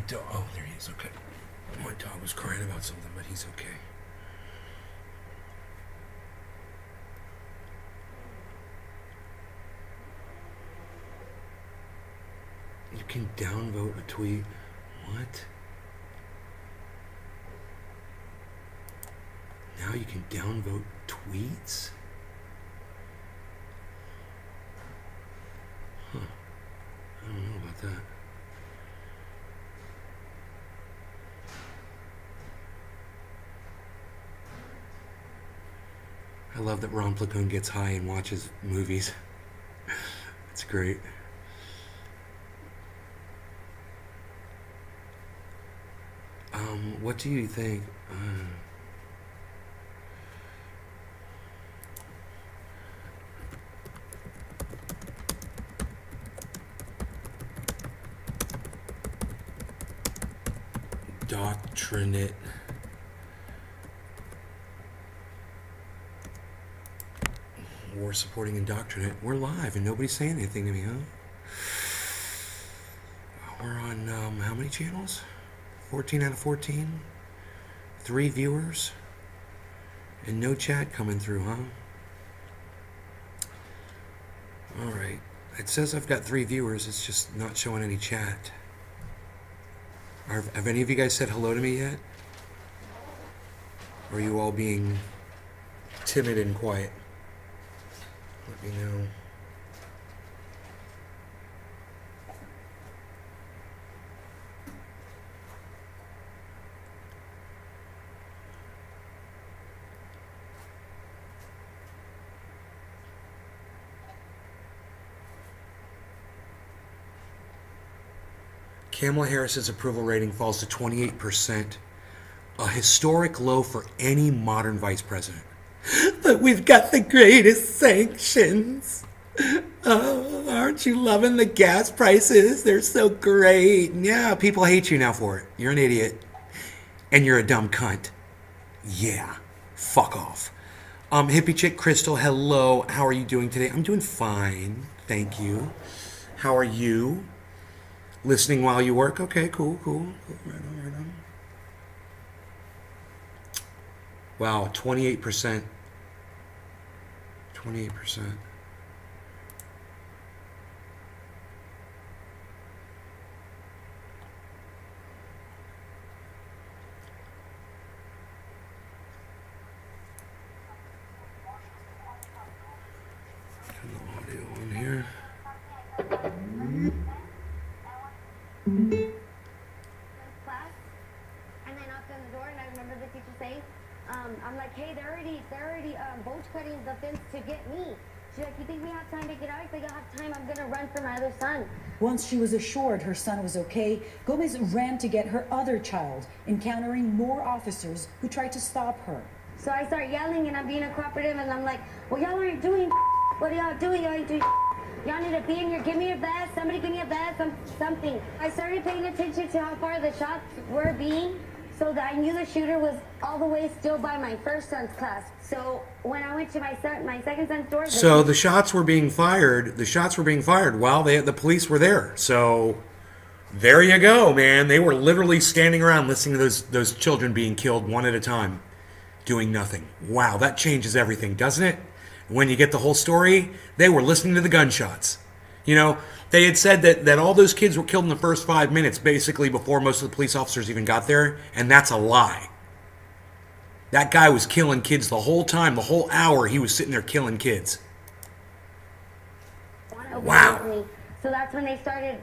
dog. Oh, there he is. Okay. My dog was crying about something, but he's okay. You can downvote a tweet. What? Now you can downvote tweets? Huh. I don't know about that. I love that Ron Placone gets high and watches movies. It's great. What do you think? Doctrinate. War supporting indoctrinate. We're live and nobody's saying anything to me, huh? We're on how many channels? 14 out of 14? 3 viewers? And no chat coming through, huh? Alright. It says I've got 3 viewers, it's just not showing any chat. Have any of you guys said hello to me yet? Or are you all being timid and quiet? Let me know. Kamala Harris's approval rating falls to 28%, a historic low for any modern vice president. But we've got the greatest sanctions. Oh, aren't you loving the gas prices? They're so great. Yeah, people hate you now for it. You're an idiot. And you're a dumb cunt. Yeah, fuck off. Hippie chick Crystal, hello. How are you doing today? I'm doing fine, thank you. How are you? Listening while you work? Okay, cool. Right on. Wow, 28%. 28%. Turn the audio on here. Class, and I knocked on the door, and I remember the teacher saying, I'm like, hey, they're already bolt cutting the fence to get me. She's like, you think we have time to get out? If I don't have time, I'm gonna run for my other son. Once she was assured her son was okay, Gomez ran to get her other child, encountering more officers who tried to stop her. So I start yelling, and I'm being a cooperative, and I'm like, well, y'all aren't doing what are y'all doing? Y'all ain't doing y'all need to be in here. Give me your vest. Somebody give me a vest. Something. I started paying attention to how far the shots were being, so that I knew the shooter was all the way still by my first son's class. So when I went to my second son's door. So the shots were being fired. While the police were there. So there you go, man. They were literally standing around listening to those children being killed one at a time, doing nothing. Wow, that changes everything, doesn't it? When you get the whole story, they were listening to the gunshots. You know, they had said that all those kids were killed in the first 5 minutes, basically before most of the police officers even got there, and that's a lie. That guy was killing kids the whole time, the whole hour he was sitting there killing kids. Wow. So that's when they started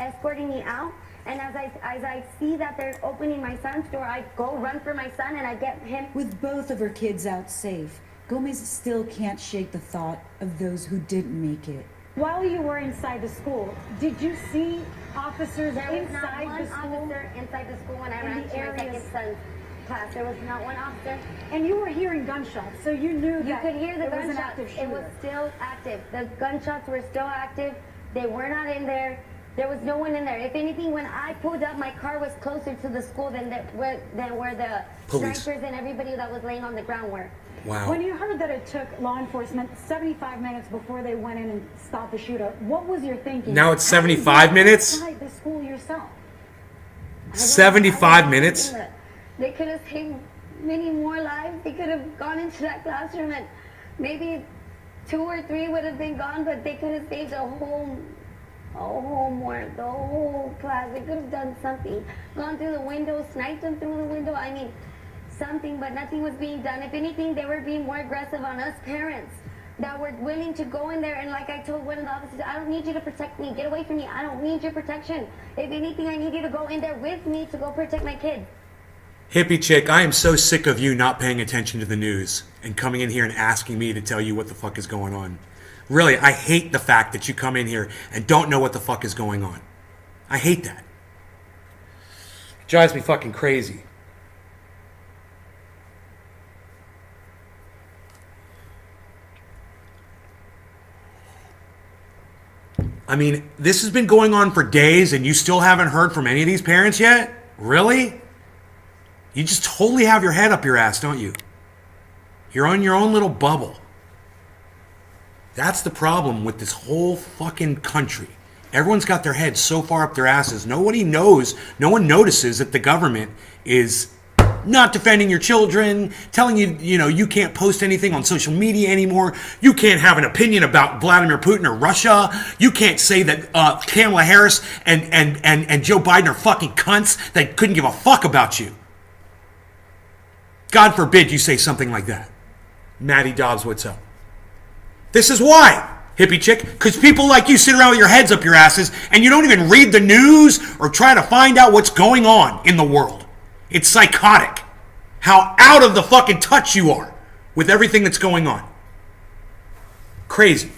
escorting me out. And as I see that they're opening my son's door, I go run for my son and I get him. With both of her kids out safe, Gomez still can't shake the thought of those who didn't make it. While you were inside the school, did you see officers There was inside not the one school? officer inside the school when I In ran the to my areas? second son's class. There was not one officer. And you were hearing gunshots, so you knew You that could hear the it was an gunshots. active It was shooter. still active. The gunshots were still active. They were not in there. There was no one in there. If anything, when I pulled up, my car was closer to the school than where the Police. snipers and everybody that was laying on the ground were. Wow. When you heard that it took law enforcement 75 minutes before they went in and stopped the shooter, what was your thinking? Now it's How did you 75 get minutes? Inside the school yourself. 75 minutes? They could have saved many more lives. They could have gone into that classroom and maybe 2 or 3 would have been gone, but they could have saved a whole homework, the whole class. They could have done something. Gone through the window, sniped them through the window. I mean, something, but nothing was being done. If anything, they were being more aggressive on us parents that were willing to go in there. And like I told one of the officers, I don't need you to protect me. Get away from me. I don't need your protection. If anything, I need you to go in there with me to go protect my kids. Hippie chick, I am so sick of you not paying attention to the news and coming in here and asking me to tell you what the fuck is going on. Really, I hate the fact that you come in here and don't know what the fuck is going on. I hate that. It drives me fucking crazy. I mean, this has been going on for days and you still haven't heard from any of these parents yet? Really? You just totally have your head up your ass, don't you? You're on your own little bubble. That's the problem with this whole fucking country. Everyone's got their heads so far up their asses. Nobody knows, no one notices that the government is not defending your children, telling you, you can't post anything on social media anymore. You can't have an opinion about Vladimir Putin or Russia. You can't say that Kamala Harris and Joe Biden are fucking cunts that couldn't give a fuck about you. God forbid you say something like that. Maddie Dobbs, what's up? This is why, hippie chick, because people like you sit around with your heads up your asses and you don't even read the news or try to find out what's going on in the world. It's psychotic how out of the fucking touch you are with everything that's going on. Crazy.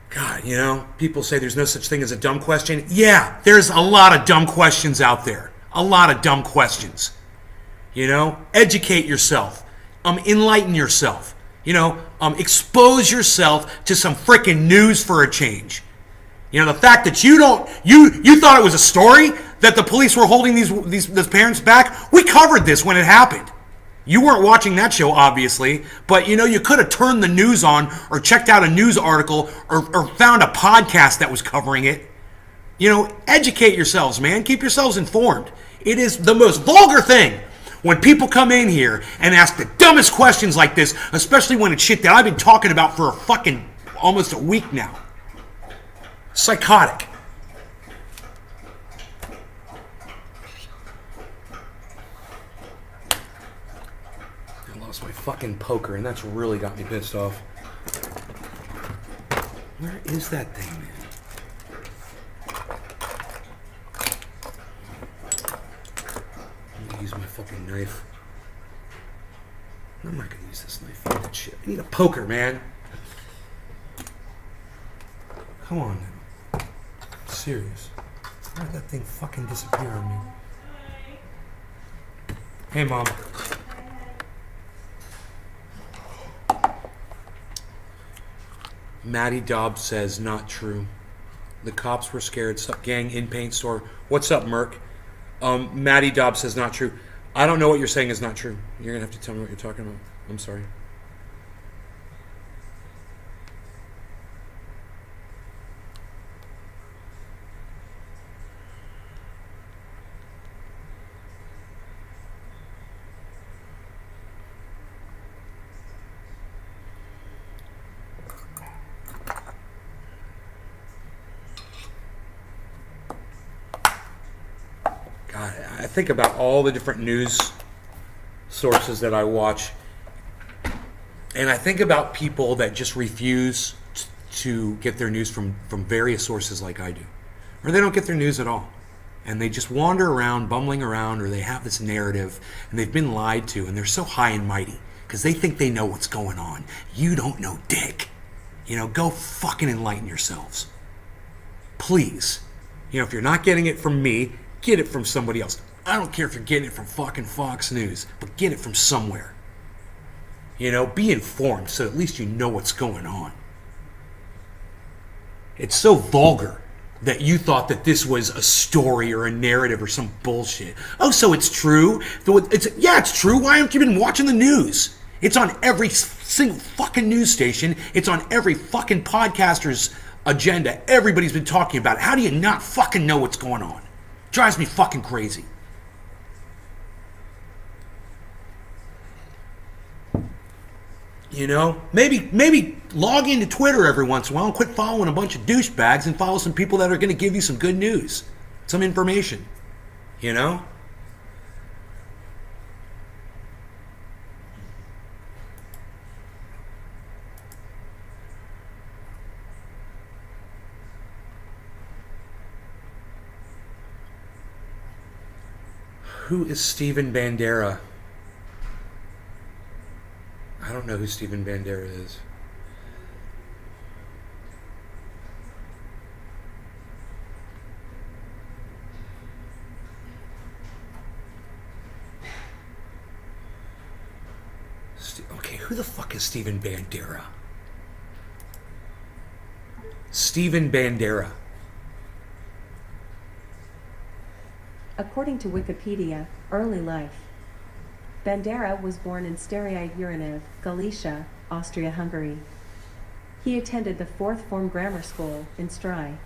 God, people say there's no such thing as a dumb question. Yeah, there's a lot of dumb questions out there. A lot of dumb questions. Educate yourself. Enlighten yourself. Expose yourself to some frickin' news for a change. The fact that you thought it was a story that the police were holding these parents back. We covered this when it happened. You weren't watching that show, obviously, but you could have turned the news on or checked out a news article or found a podcast that was covering it. Educate yourselves, man. Keep yourselves informed. It is the most vulgar thing when people come in here and ask the dumbest questions like this, especially when it's shit that I've been talking about for almost a week now. Psychotic. I lost my fucking poker, and that's really got me pissed off. Where is that thing, man? I'm gonna use my fucking knife. I'm not gonna use this knife for that shit. I need a poker, man. Come on now. I'm serious. Why did that thing fucking disappear on me? Hey, Mom. Maddie Dobbs says, not true. The cops were scared. Gang in paint store. What's up, Merc? Maddie Dobbs says, not true. I don't know what you're saying is not true. You're going to have to tell me what you're talking about. I'm sorry. I think about all the different news sources that I watch, and I think about people that just refuse to get their news from various sources like I do, or they don't get their news at all, and they just wander around, bumbling around, or they have this narrative, and they've been lied to, and they're so high and mighty because they think they know what's going on. You don't know dick. Go fucking enlighten yourselves. Please. If you're not getting it from me, get it from somebody else. I don't care if you're getting it from fucking Fox News, but get it from somewhere. Be informed so at least you know what's going on. It's so vulgar that you thought that this was a story or a narrative or some bullshit. Oh, so it's true? Yeah, it's true. Why haven't you been watching the news? It's on every single fucking news station. It's on every fucking podcaster's agenda. Everybody's been talking about it. How do you not fucking know what's going on? Drives me fucking crazy. You know, maybe log into Twitter every once in a while and quit following a bunch of douchebags and follow some people that are going to give you some good news, some information. You know? Who is Steven Bandera? I don't know who Steven Bandera is. Okay, who the fuck is Steven Bandera? Steven Bandera. According to Wikipedia, early life. Bandera was born in Stariai Uranev, Galicia, Austria-Hungary. He attended the fourth form grammar school in Strai.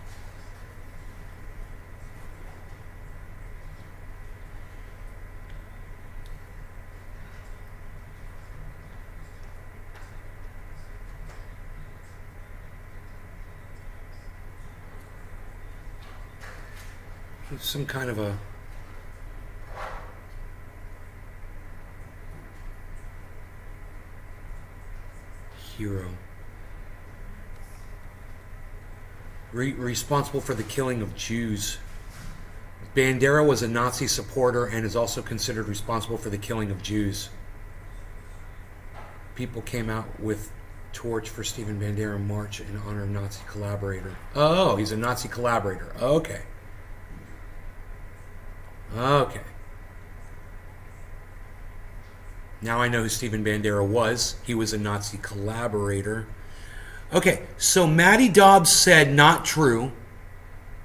Some kind of a hero. Responsible for the killing of Jews. Bandera was a Nazi supporter and is also considered responsible for the killing of Jews. People came out with torch for Steven Bandera march in honor of Nazi collaborator. Oh, he's a Nazi collaborator. Okay. Okay. Now I know who Steven Bandera was. He was a Nazi collaborator. Okay, so Maddie Dobbs said not true.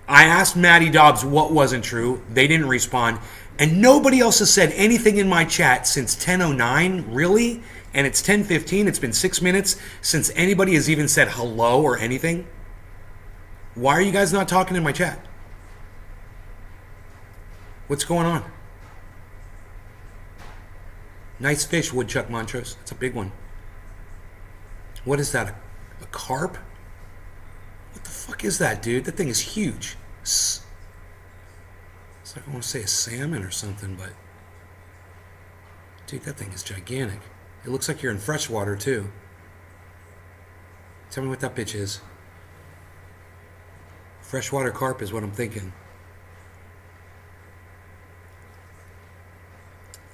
I asked Maddie Dobbs what wasn't true. They didn't respond. And nobody else has said anything in my chat since 10:09, really? And it's 10:15. It's been 6 minutes since anybody has even said hello or anything. Why are you guys not talking in my chat? What's going on? Nice fish, Woodchuck Montrose. That's a big one. What is that? A carp? What the fuck is that, dude? That thing is huge. It's like I want to say a salmon or something, but... Dude, that thing is gigantic. It looks like you're in freshwater, too. Tell me what that bitch is. Freshwater carp is what I'm thinking.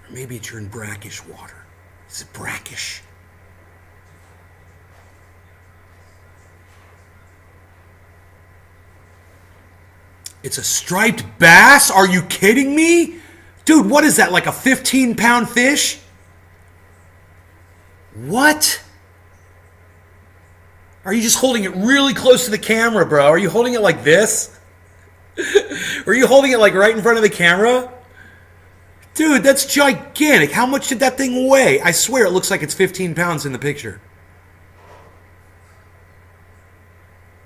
Or maybe you're in brackish water. Is it brackish? It's a striped bass? Are you kidding me? Dude, what is that, like a 15-pound fish? What? Are you just holding it really close to the camera, bro? Are you holding it like this? Are you holding it like right in front of the camera? Dude, that's gigantic. How much did that thing weigh? I swear it looks like it's 15 pounds in the picture.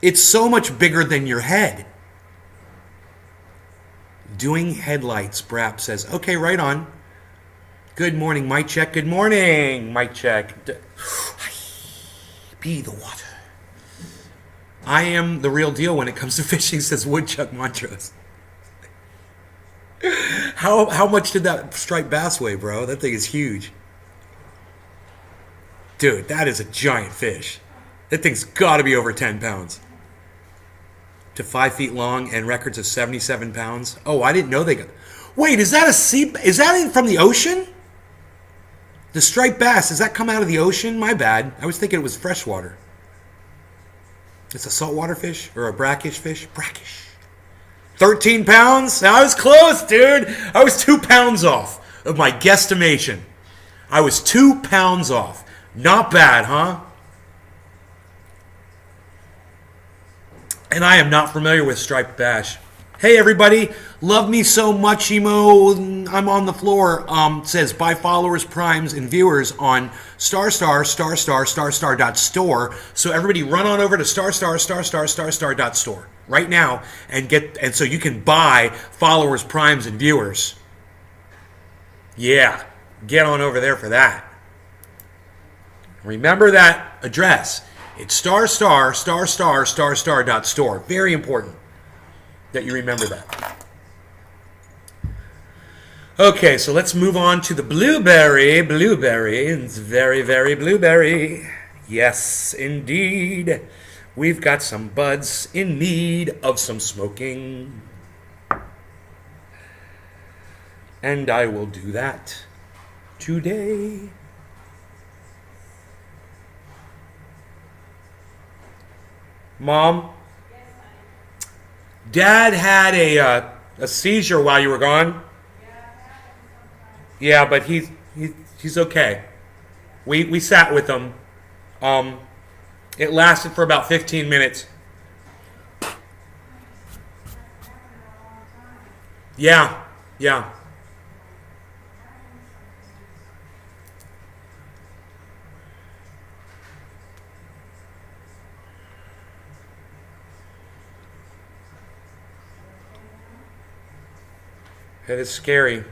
It's so much bigger than your head. Doing headlights, Brap says. Okay, right on. Good morning, mic check. Good morning, mic check. Be the water. I am the real deal when it comes to fishing, says Woodchuck Montrose. How much did that striped bass weigh, bro? That thing is huge. Dude, that is a giant fish. That thing's got to be over 10 pounds. To 5 feet long and records of 77 pounds. Oh, I didn't know they got... Wait, is that a sea... Is that from the ocean? The striped bass, does that come out of the ocean? My bad. I was thinking it was freshwater. It's a saltwater fish? Or a brackish fish? Brackish. 13 pounds? I was close, dude. I was 2 pounds off of my guesstimation. I was 2 pounds off. Not bad, huh? And I am not familiar with striped bass. Hey everybody, love me so much, emo. I'm on the floor. Says buy followers, primes, and viewers on star.store. So everybody run on over to star.store right now and so you can buy followers, primes, and viewers. Yeah, get on over there for that. Remember that address. It's star.store. Very important that you remember that. Okay, so let's move on to the blueberry. It's very, very blueberry. Yes, indeed. We've got some buds in need of some smoking. And I will do that today. Mom? Dad had a seizure while you were gone. Yeah, but he's okay. We sat with him. It lasted for about 15 minutes. Yeah. It is scary.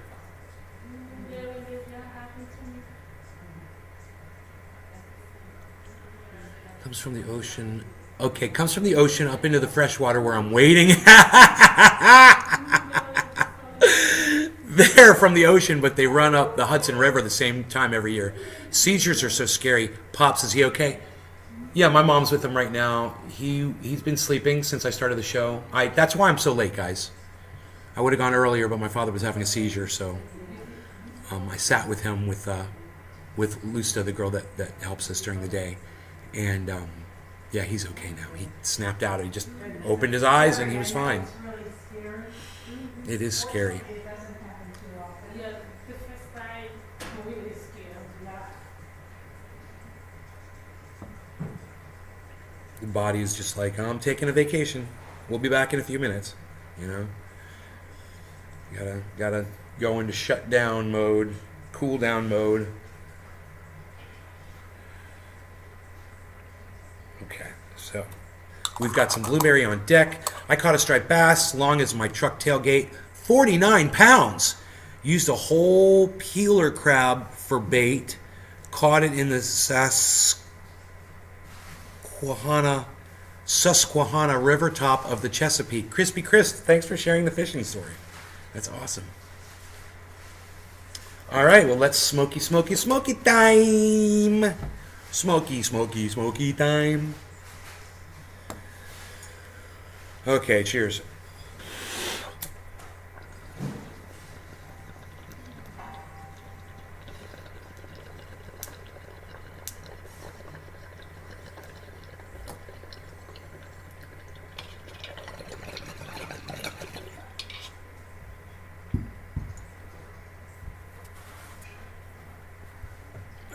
Comes from the ocean. Okay, comes from the ocean up into the freshwater where I'm waiting. They're from the ocean, but they run up the Hudson River the same time every year. Seizures are so scary. Pops, is he okay? Yeah, my mom's with him right now. He's been sleeping since I started the show. That's why I'm so late, guys. I would have gone earlier, but my father was having a seizure, so I sat with him with Lusta, the girl that helps us during the day, and yeah, he's okay now. He snapped out. He just opened his eyes, and he was fine. It is scary. The body is just like, I'm taking a vacation. We'll be back in a few minutes, you know. Gotta go into shutdown mode, cool down mode. Okay, so we've got some blueberry on deck. I caught a striped bass, long as my truck tailgate, 49 pounds. Used a whole peeler crab for bait. Caught it in the Susquehanna River top of the Chesapeake. Crispy Chris, thanks for sharing the fishing story. That's awesome. All right, well, let's smoky time. Smoky time. Okay, cheers.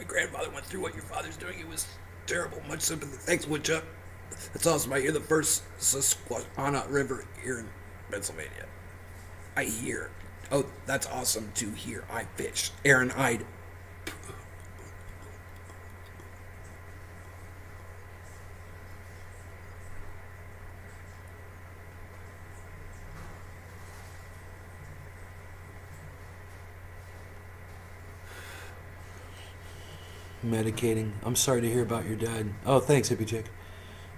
Grandfather went through what your father's doing. It was terrible. Much sympathy. Thanks, Woodchuck. That's awesome. I hear the first Susquehanna River here in Pennsylvania. I hear. Oh, that's awesome to hear. I fished. Aaron, I'd. Medicating. I'm sorry to hear about your dad. Oh, thanks, hippie chick.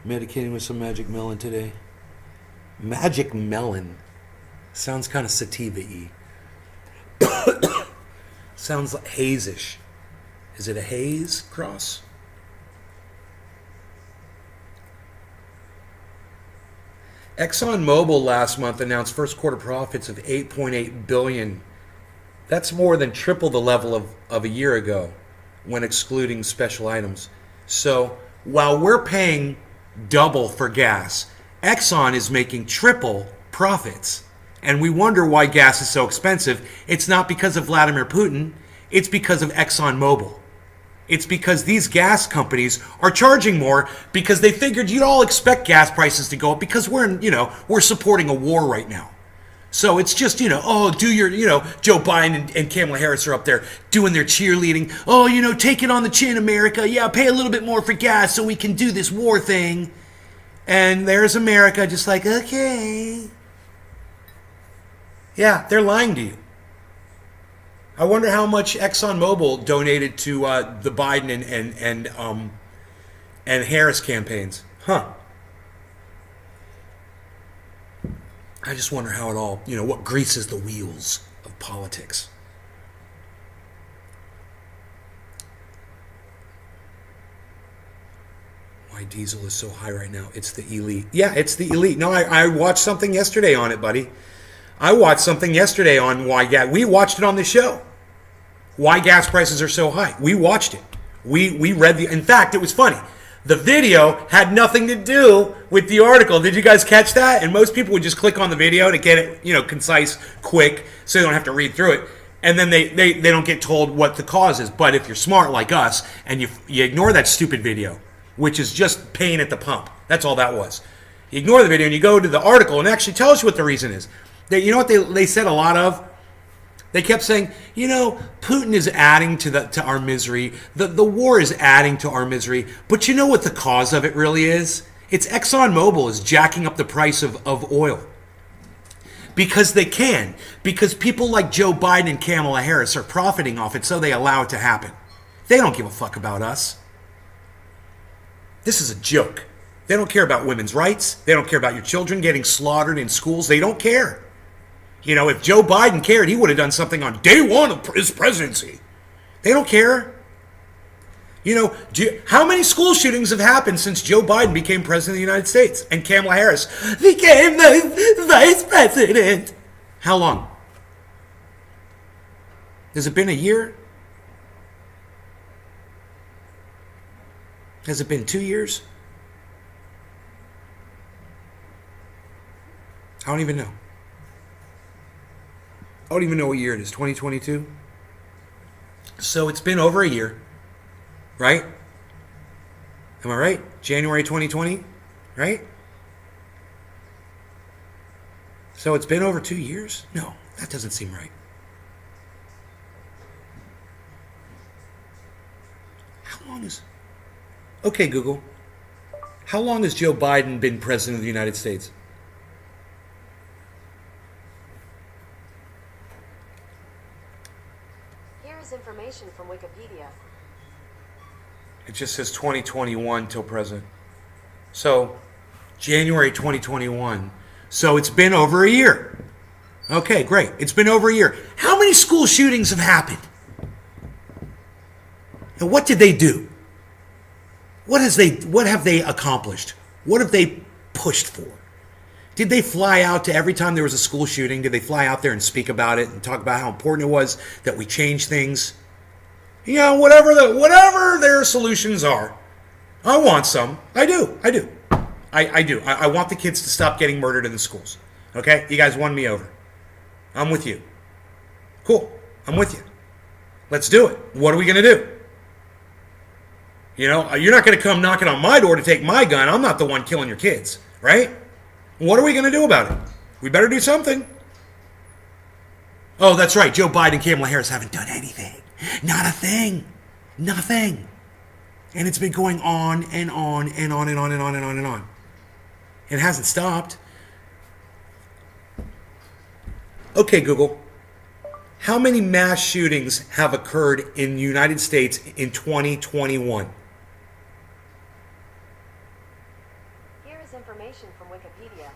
Medicating with some magic melon today. Magic melon. Sounds kind of sativa-y. Sounds like haze-ish. Is it a haze cross? ExxonMobil last month announced first quarter profits of $8.8 billion. That's more than triple the level of a year ago, when excluding special items. So while we're paying double for gas, Exxon is making triple profits. And we wonder why gas is so expensive. It's not because of Vladimir Putin. It's because of ExxonMobil. It's because these gas companies are charging more because they figured you'd all expect gas prices to go up because we're supporting a war right now. So it's just, oh, do your, Joe Biden and Kamala Harris are up there doing their cheerleading. Oh, take it on the chin, America. Yeah, pay a little bit more for gas so we can do this war thing. And there's America just like, okay. Yeah, they're lying to you. I wonder how much ExxonMobil donated to the Biden and Harris campaigns. Huh. I just wonder how it all, what greases the wheels of politics. Why diesel is so high right now? It's the elite. Yeah, it's the elite. No, I watched something yesterday on it, buddy. I watched something yesterday on why gas. We watched it on the show. Why gas prices are so high. We watched it. We read the. In fact, it was funny. The video had nothing to do with the article. Did you guys catch that? And most people would just click on the video to get it, concise, quick, so they don't have to read through it. And then they don't get told what the cause is. But if you're smart like us and you ignore that stupid video, which is just pain at the pump, that's all that was. You ignore the video and you go to the article and it actually tells you what the reason is. You know what they said a lot of? They kept saying, Putin is adding to our misery. The war is adding to our misery. But you know what the cause of it really is? It's ExxonMobil is jacking up the price of oil. Because they can. Because people like Joe Biden and Kamala Harris are profiting off it, so they allow it to happen. They don't give a fuck about us. This is a joke. They don't care about women's rights. They don't care about your children getting slaughtered in schools. They don't care. If Joe Biden cared, he would have done something on day one of his presidency. They don't care. How many school shootings have happened since Joe Biden became president of the United States and Kamala Harris became the vice president? How long? Has it been a year? Has it been 2 years? I don't even know. I don't even know what year it is, 2022? So it's been over a year, right? Am I right? January 2020, right? So it's been over 2 years? No, that doesn't seem right. How long is... Okay, Google. How long has Joe Biden been president of the United States? Information from Wikipedia. It just says 2021 till present. So, January 2021. So it's been over a year. Okay, great. It's been over a year. How many school shootings have happened? And what did they do? What have they accomplished? What have they pushed for? Did they fly out to every time there was a school shooting? Did they fly out there and speak about it and talk about how important it was that we change things? Whatever their solutions are. I want some. I do. I do. I want the kids to stop getting murdered in the schools. Okay? You guys won me over. I'm with you. Cool. I'm with you. Let's do it. What are we going to do? You're not going to come knocking on my door to take my gun. I'm not the one killing your kids. Right? What are we going to do about it? We better do something. Oh, that's right. Joe Biden and Kamala Harris haven't done anything. Not a thing. Nothing. And it's been going on and on and on and on and on and on and on. It hasn't stopped. Okay, Google. How many mass shootings have occurred in the United States in 2021? Here is information from Wikipedia.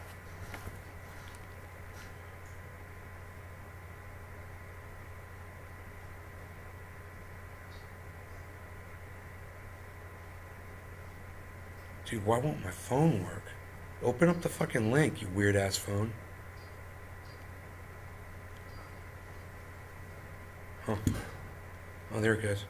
Dude, why won't my phone work? Open up the fucking link, you weird ass phone. Huh. Oh, there it goes.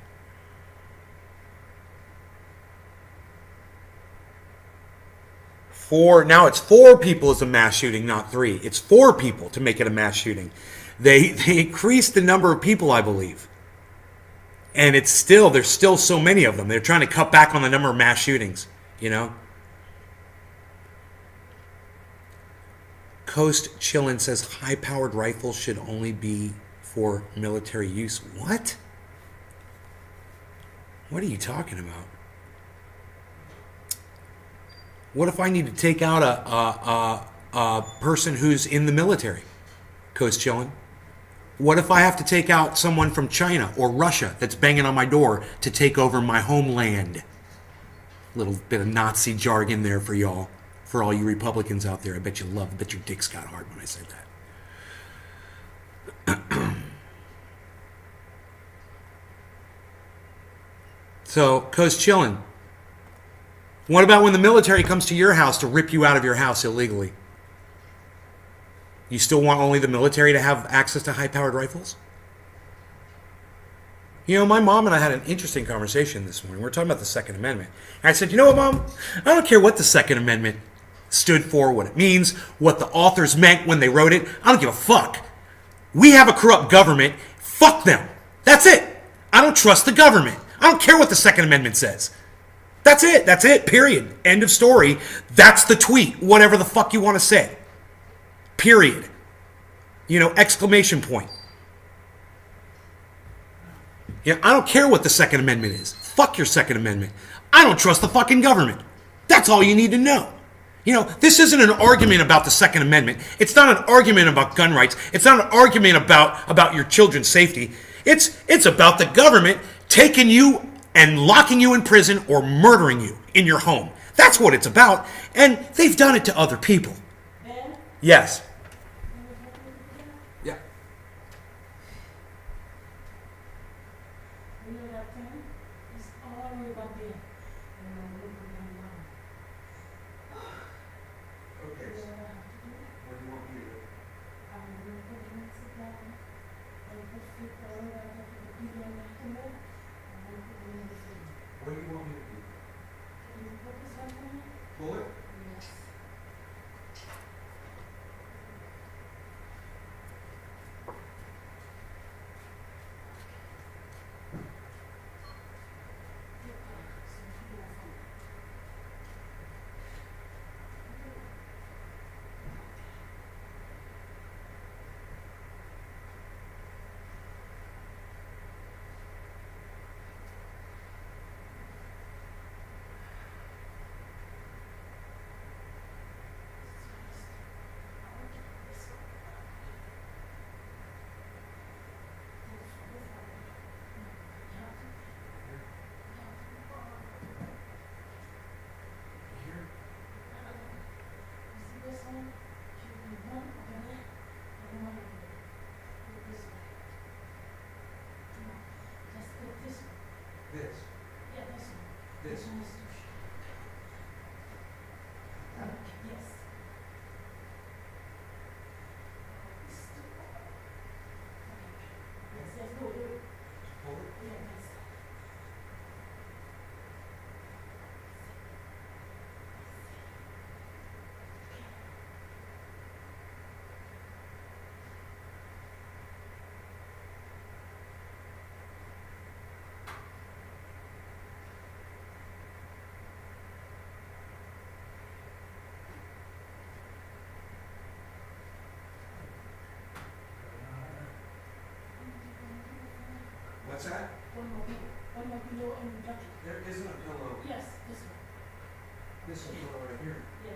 Now it's 4 people as a mass shooting, not 3. It's 4 people to make it a mass shooting. They increased the number of people, I believe. And there's still so many of them. They're trying to cut back on the number of mass shootings, Coast Chillin says high-powered rifles should only be for military use. What? What are you talking about? What if I need to take out a person who's in the military? Coast Chillin. What if I have to take out someone from China or Russia that's banging on my door to take over my homeland? Little bit of Nazi jargon there for y'all. For all you Republicans out there, I bet your dicks got hard when I said that. So, Coast Chillin'. What about when the military comes to your house to rip you out of your house illegally? You still want only the military to have access to high-powered rifles? You know, my mom and I had an interesting conversation this morning. We were talking about the Second Amendment. And I said, you know what, Mom? I don't care what the Second Amendment stood for, what it means, what the authors meant when they wrote it. I don't give a fuck. We have a corrupt government. Fuck them. That's it. I don't trust the government. I don't care what the Second Amendment says. That's it. That's it. Period. End of story. That's the tweet. Whatever the fuck you want to say. Period. You know, exclamation point. Yeah, I don't care what the Second Amendment is. Fuck your Second Amendment. I don't trust the fucking government. That's all you need to know. You know, this isn't an argument about the Second Amendment. It's not an argument about gun rights. It's not an argument about your children's safety. It's about the government taking you and locking you in prison or murdering you in your home. That's what it's about. And they've done it to other people. Ben? Yes. Yeah. You know that thing? It's all the way back there. Okay. What do you want me to do? What do you want me to do? Pull it? This. This. Pull it. What's that? There isn't a pillow. Yes, this one. This is a pillow right here. Yeah.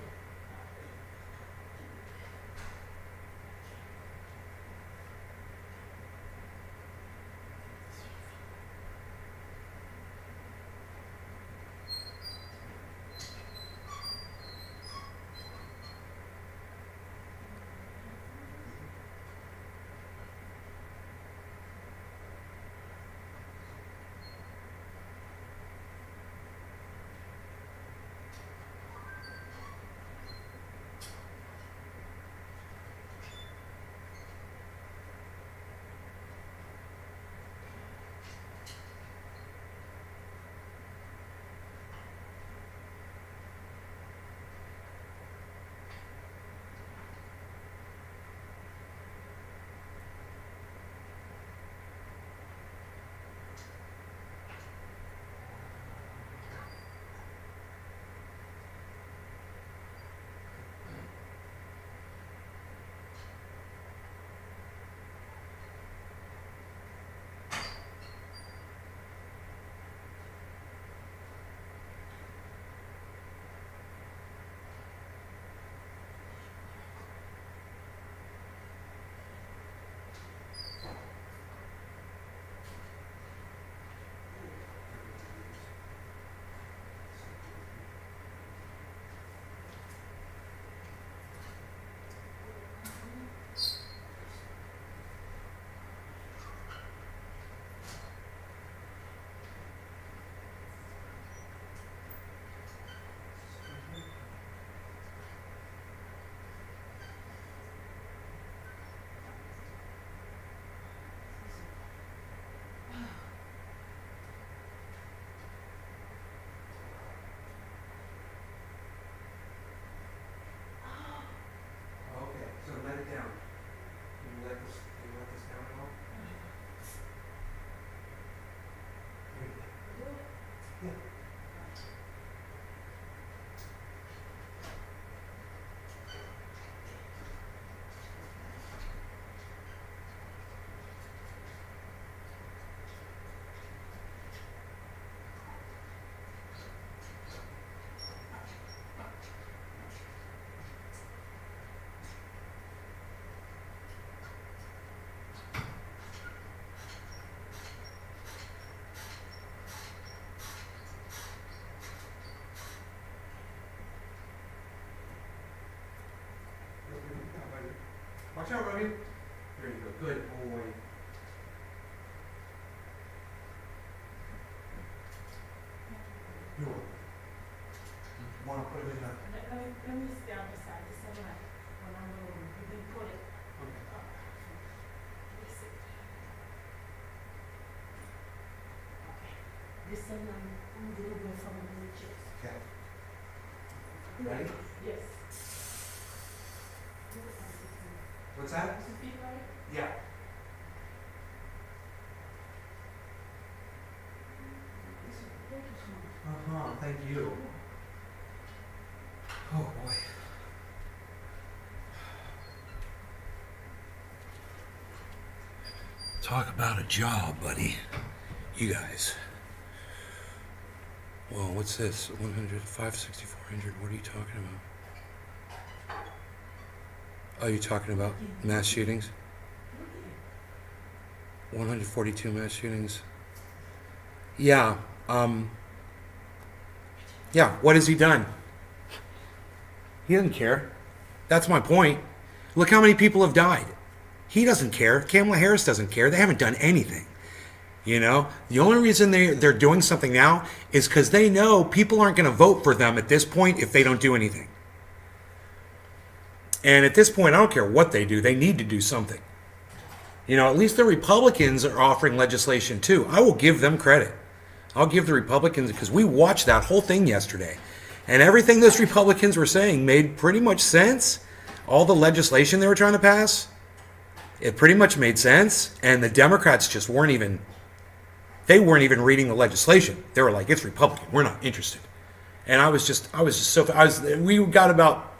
you? There you go. Good boy. You're welcome. Want to put it in the... Let me stay on the side, just so when I'm moving, you can put it. Okay. This one, I'm a little bit from the chest. Okay. Ready? Yes. What's that? Does it feel right? Yeah. Thank you so much. Thank you. Oh boy. Talk about a job, buddy. You guys. Whoa, what's this? 100, 560, 400. What are you talking about? Oh, you're talking about mass shootings? 142 mass shootings. Yeah. Yeah, what has he done? He doesn't care. That's my point. Look how many people have died. He doesn't care. Kamala Harris doesn't care. They haven't done anything. You know, the only reason they're doing something now is because they know people aren't going to vote for them at this point if they don't do anything. And at this point, I don't care what they do. They need to do something. You know, at least the Republicans are offering legislation too. I will give them credit. I'll give the Republicans, because we watched that whole thing yesterday. And everything those Republicans were saying made pretty much sense. All the legislation they were trying to pass, it pretty much made sense. And the Democrats just weren't even reading the legislation. They were like, it's Republican. We're not interested. And we got about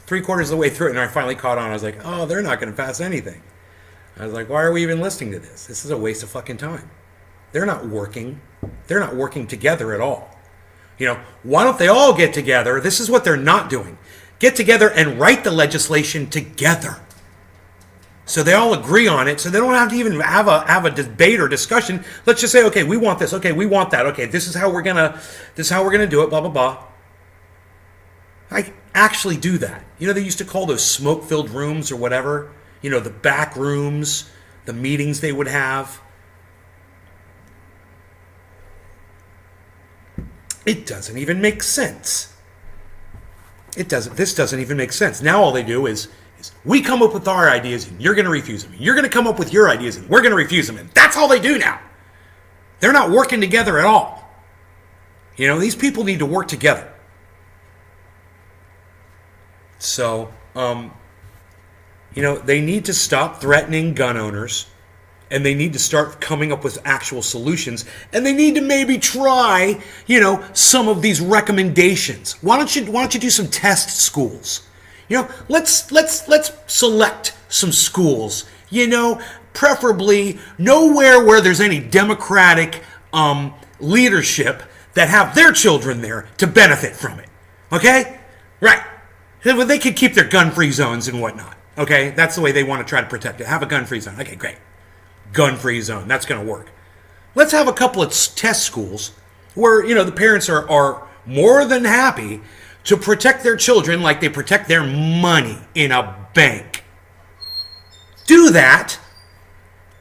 3/4 of the way through it, and I finally caught on. I was like, oh, they're not going to pass anything. I was like, why are we even listening to this? This is a waste of fucking time. They're not working. They're not working together at all. You know, why don't they all get together? This is what they're not doing. Get together and write the legislation together. So they all agree on it, so they don't have to even have a debate or discussion. Let's just say, okay, we want this. Okay, we want that. Okay, this is how we're gonna do it, blah, blah, blah. I actually do that. You know, they used to call those smoke-filled rooms or whatever. You know, the back rooms, the meetings they would have. It doesn't even make sense. This doesn't even make sense. Now all they do is we come up with our ideas and you're going to refuse them. You're going to come up with your ideas and we're going to refuse them. And that's all they do now. They're not working together at all. You know, these people need to work together. So, you know, they need to stop threatening gun owners. And they need to start coming up with actual solutions. And they need to maybe try, you know, some of these recommendations. Why don't you do some test schools? You know, let's select some schools. You know, preferably nowhere where there's any Democratic leadership that have their children there to benefit from it. Okay? Right. They could keep their gun-free zones and whatnot. Okay? That's the way they want to try to protect it. Have a gun-free zone. Okay, great. Gun-free zone. That's going to work. Let's have a couple of test schools where, you know, the parents are more than happy to protect their children like they protect their money in a bank. Do that.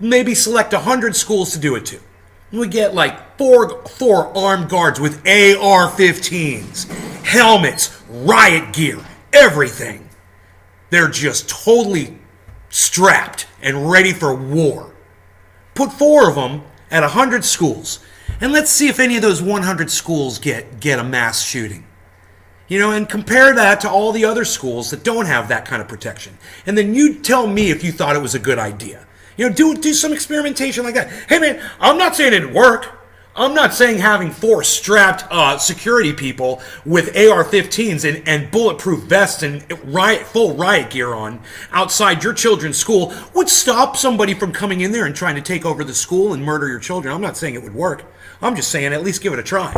Maybe select 100 schools to do it to. We get like four armed guards with AR-15s, helmets, riot gear, everything. They're just totally strapped and ready for war. Put 4 of them at 100 schools, and let's see if any of those 100 schools get a mass shooting. You know, and compare that to all the other schools that don't have that kind of protection. And then you tell me if you thought it was a good idea. You know, do some experimentation like that. Hey man, I'm not saying it'd work. I'm not saying having 4 strapped security people with AR-15s and bulletproof vests and full riot gear on outside your children's school would stop somebody from coming in there and trying to take over the school and murder your children. I'm not saying it would work. I'm just saying at least give it a try.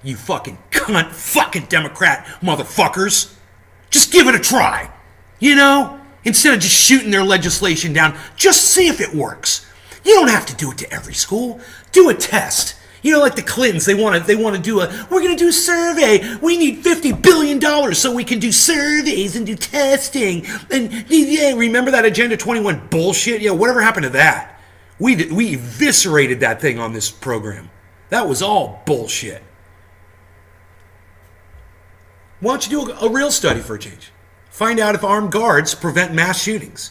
You fucking cunt, fucking Democrat motherfuckers. Just give it a try. You know? Instead of just shooting their legislation down, just see if it works. You don't have to do it to every school. Do a test. You know, like the Clintons, they want to do we're going to do a survey. We need $50 billion so we can do surveys and do testing. And yeah, remember that Agenda 21 bullshit? Yeah, whatever happened to that? We eviscerated that thing on this program. That was all bullshit. Why don't you do a real study for a change? Find out if armed guards prevent mass shootings.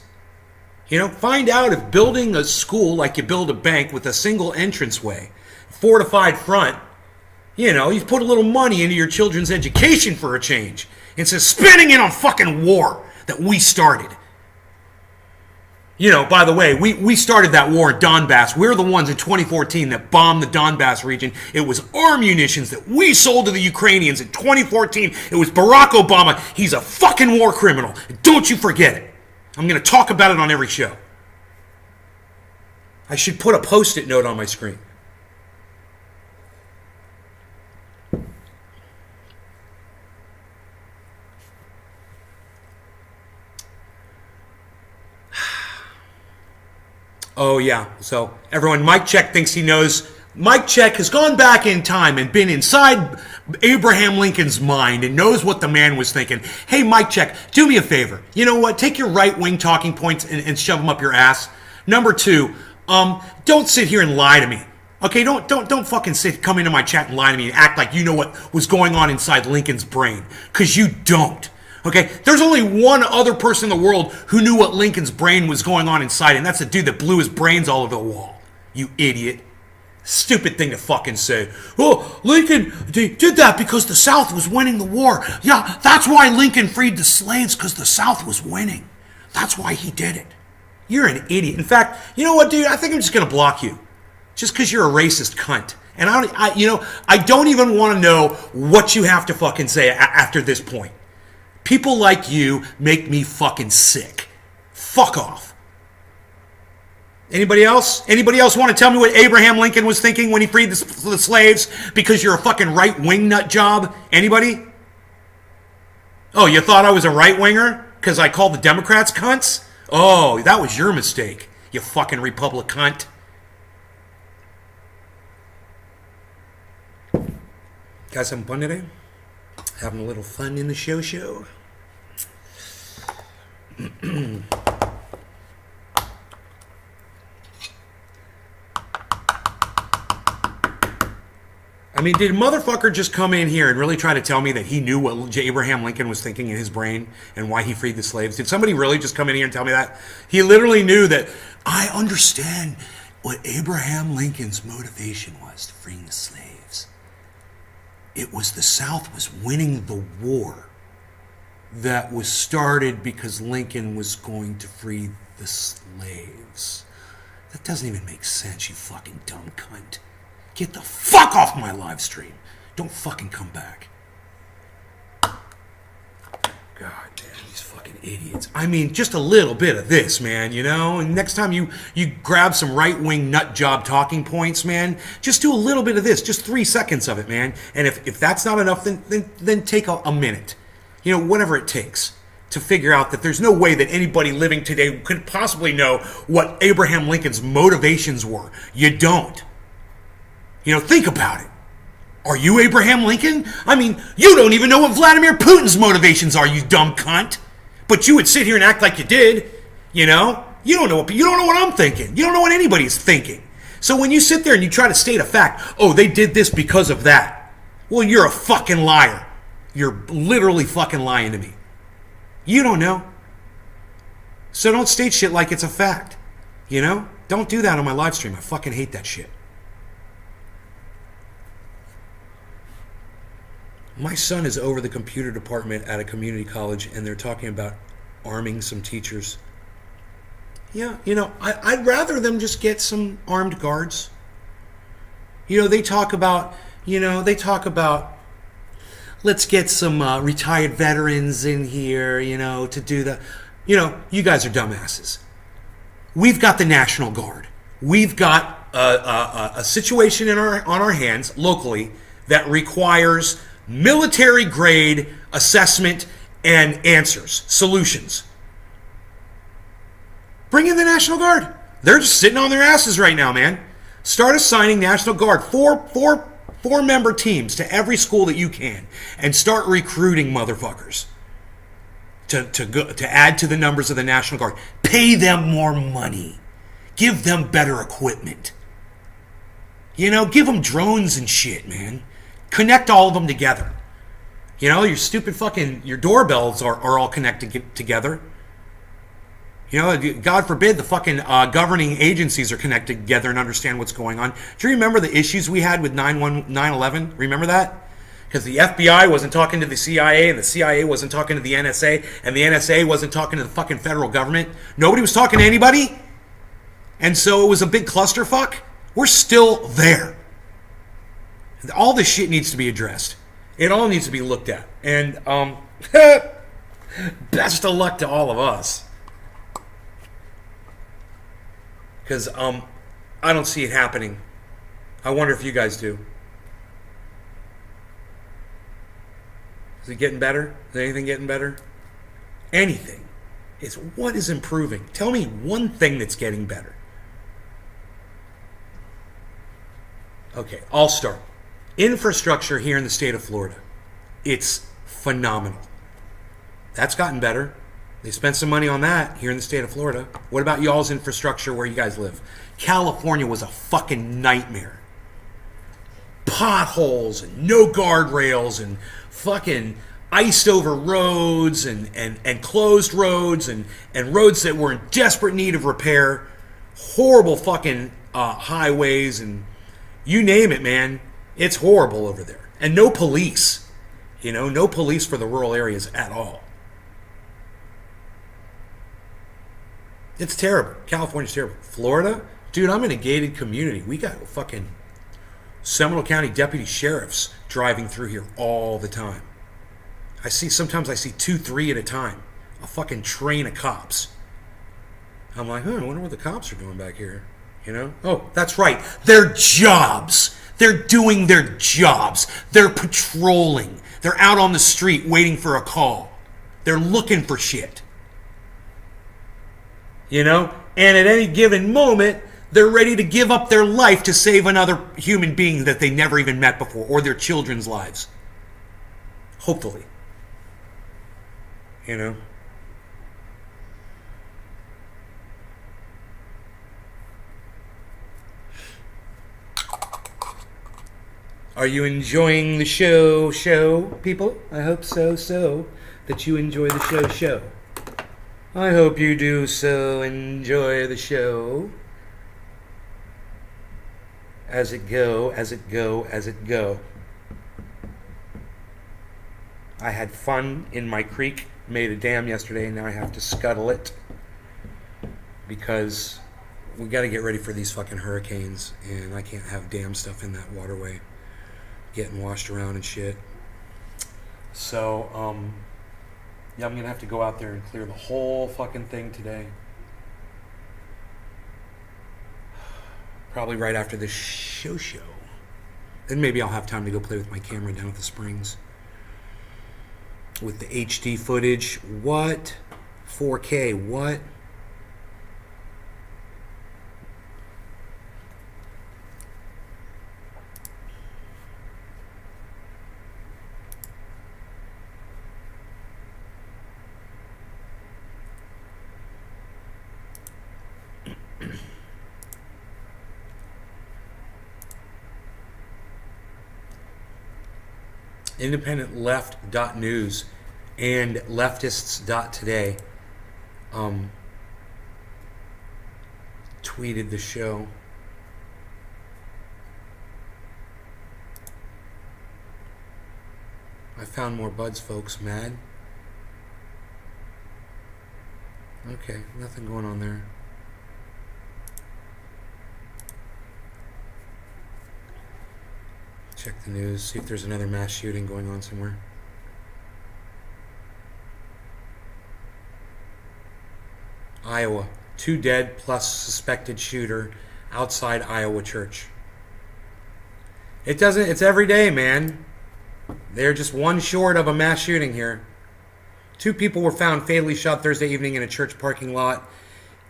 You know, find out if building a school like you build a bank with a single entranceway, fortified front, you know, you've put a little money into your children's education for a change instead of spending it on fucking war that we started. You know, by the way, we started that war in Donbass. We're the ones in 2014 that bombed the Donbass region. It was our munitions that we sold to the Ukrainians in 2014. It was Barack Obama. He's a fucking war criminal. Don't you forget it. I'm going to talk about it on every show. I should put a post-it note on my screen. Oh, yeah. So, everyone, Mike Check thinks he knows. Mike Check has gone back in time and been inside Abraham Lincoln's mind and knows what the man was thinking. Hey, Mike Check, do me a favor. You know what? Take your right-wing talking points and shove them up your ass. Number two, don't sit here and lie to me. Okay, don't fucking come into my chat and lie to me and act like you know what was going on inside Lincoln's brain. Because you don't. Okay, there's only one other person in the world who knew what Lincoln's brain was going on inside, and that's the dude that blew his brains all over the wall. You idiot. Stupid thing to fucking say. Oh, Lincoln did that because the South was winning the war. Yeah, that's why Lincoln freed the slaves, because the South was winning. That's why he did it. You're an idiot. In fact, you know what, dude? I think I'm just going to block you. Just because you're a racist cunt. And I don't even want to know what you have to fucking say after this point. People like you make me fucking sick. Fuck off. Anybody else? Anybody else want to tell me what Abraham Lincoln was thinking when he freed the slaves because you're a fucking right-wing nut job? Anybody? Oh, you thought I was a right-winger because I called the Democrats cunts? Oh, that was your mistake, you fucking Republic cunt. Guys having fun today? Having a little fun in the show? I mean, did motherfucker just come in here and really try to tell me that he knew what Abraham Lincoln was thinking in his brain and why he freed the slaves? Did somebody really just come in here and tell me that? He literally knew that I understand what Abraham Lincoln's motivation was to freeing the slaves. It was the South was winning the war that was started because Lincoln was going to free the slaves. That doesn't even make sense, you fucking dumb cunt. Get the fuck off my live stream. Don't fucking come back. God damn, these fucking idiots. I mean, just a little bit of this, man, you know? And next time you grab some right-wing nut job talking points, man, just do a little bit of this. Just 3 seconds of it, man. And if that's not enough, then take a minute. You know, whatever it takes to figure out that there's no way that anybody living today could possibly know what Abraham Lincoln's motivations were. You don't. You know, think about it. Are you Abraham Lincoln? I mean, you don't even know what Vladimir Putin's motivations are, you dumb cunt. But you would sit here and act like you did. You know? You don't know what I'm thinking. You don't know what anybody's thinking. So when you sit there and you try to state a fact, oh, they did this because of that. Well, you're a fucking liar. You're literally fucking lying to me. You don't know. So don't state shit like it's a fact. You know? Don't do that on my live stream. I fucking hate that shit. My son is over the computer department at a community college, and they're talking about arming some teachers. Yeah, you know, I'd rather them just get some armed guards. You know, they talk about, let's get some retired veterans in here, you know, to do the, you know, you guys are dumbasses. We've got the National Guard. We've got a situation on our hands locally that requires military grade assessment and answers, solutions. Bring in the National Guard. They're just sitting on their asses right now, man. Start assigning National Guard four-member teams to every school that you can, and start recruiting motherfuckers to add to the numbers of the National Guard. Pay them more money. Give them better equipment. You know, give them drones and shit, man. Connect all of them together. You know, your stupid fucking, your doorbells are all connected together. You know, God forbid the fucking governing agencies are connected together and understand what's going on. Do you remember the issues we had with 9/11? Remember that? Because the FBI wasn't talking to the CIA, and the CIA wasn't talking to the NSA, and the NSA wasn't talking to the fucking federal government. Nobody was talking to anybody. And so it was a big clusterfuck. We're still there. All this shit needs to be addressed. It all needs to be looked at. And best of luck to all of us. Because I don't see it happening. I wonder if you guys do. Is it getting better? Is anything getting better? Anything. It's what is improving. Tell me one thing that's getting better. Okay, I'll start. Infrastructure here in the state of Florida. It's phenomenal. That's gotten better. They spent some money on that here in the state of Florida. What about y'all's infrastructure where you guys live? California was a fucking nightmare. Potholes and no guardrails and fucking iced over roads and closed roads and roads that were in desperate need of repair. Horrible fucking highways and you name it, man. It's horrible over there. And no police. You know, no police for the rural areas at all. It's terrible. California's terrible. Florida? Dude, I'm in a gated community. We got fucking Seminole County deputy sheriffs driving through here all the time. Sometimes I see 2, 3 at a time. A fucking train of cops. I'm like, I wonder what the cops are doing back here. You know? Oh, that's right. Their jobs. They're doing their jobs. They're patrolling. They're out on the street waiting for a call. They're looking for shit. You know? And at any given moment, they're ready to give up their life to save another human being that they never even met before, or their children's lives. Hopefully. You know? Are you enjoying the show, people? I hope so, that you enjoy the show. I hope you do so enjoy the show. As it go. I had fun in my creek, made a dam yesterday, and now I have to scuttle it. Because we got to get ready for these fucking hurricanes, and I can't have dam stuff in that waterway getting washed around and shit. So, yeah, I'm going to have to go out there and clear the whole fucking thing today. Probably right after this show. Then maybe I'll have time to go play with my camera down at the Springs. With the HD footage. What? 4K. What? IndependentLeft.news and Leftists.today tweeted the show. I found more buds, folks. Mad? Okay, nothing going on there. Check the news, see if there's another mass shooting going on somewhere. Iowa, 2 dead plus suspected shooter outside Iowa church. It's every day, man. They're just one short of a mass shooting here. 2 people were found fatally shot Thursday evening in a church parking lot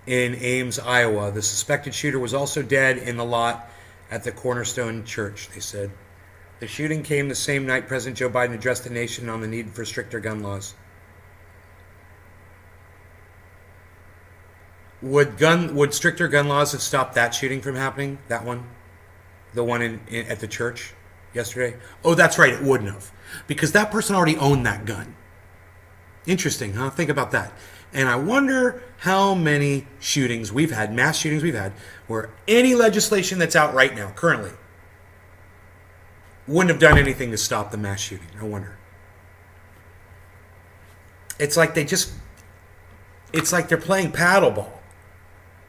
in Ames, Iowa. The suspected shooter was also dead in the lot at the Cornerstone Church, they said. The shooting came the same night President Joe Biden addressed the nation on the need for stricter gun laws. Would stricter gun laws have stopped that shooting from happening? That one? The one at the church yesterday? Oh, that's right, it wouldn't have. Because that person already owned that gun. Interesting, huh? Think about that. And I wonder how many shootings we've had, mass shootings we've had, where any legislation that's out right now, currently, wouldn't have done anything to stop the mass shooting. I wonder. It's like they're playing paddleball.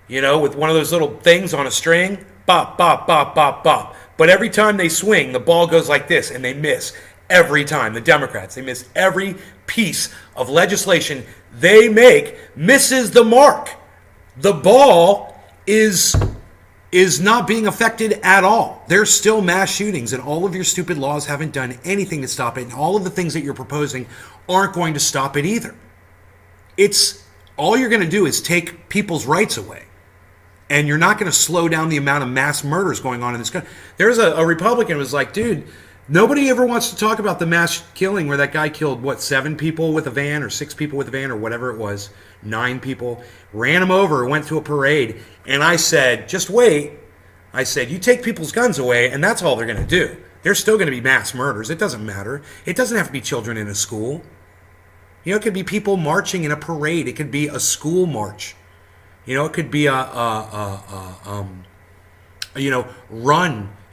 You know, with one of those little things on a string. Bop, bop, bop, bop, bop. But every time they swing, the ball goes like this, and they miss every time. The Democrats, they miss every piece of legislation they make misses the mark. The ball is not being affected at all. There's still mass shootings, and all of your stupid laws haven't done anything to stop it, and all of the things that you're proposing aren't going to stop it either. It's all you're going to do is take people's rights away. And you're not going to slow down the amount of mass murders going on in this country. There's a Republican who was like, dude, nobody ever wants to talk about the mass killing where that guy killed, 7 people with a van or 6 people with a van or whatever it was, 9 people, ran him over, went to a parade. And I said, just wait. I said, you take people's guns away and that's all they're going to do. There's still going to be mass murders. It doesn't matter. It doesn't have to be children in a school. You know, it could be people marching in a parade. It could be a school march. You know, it could be run. You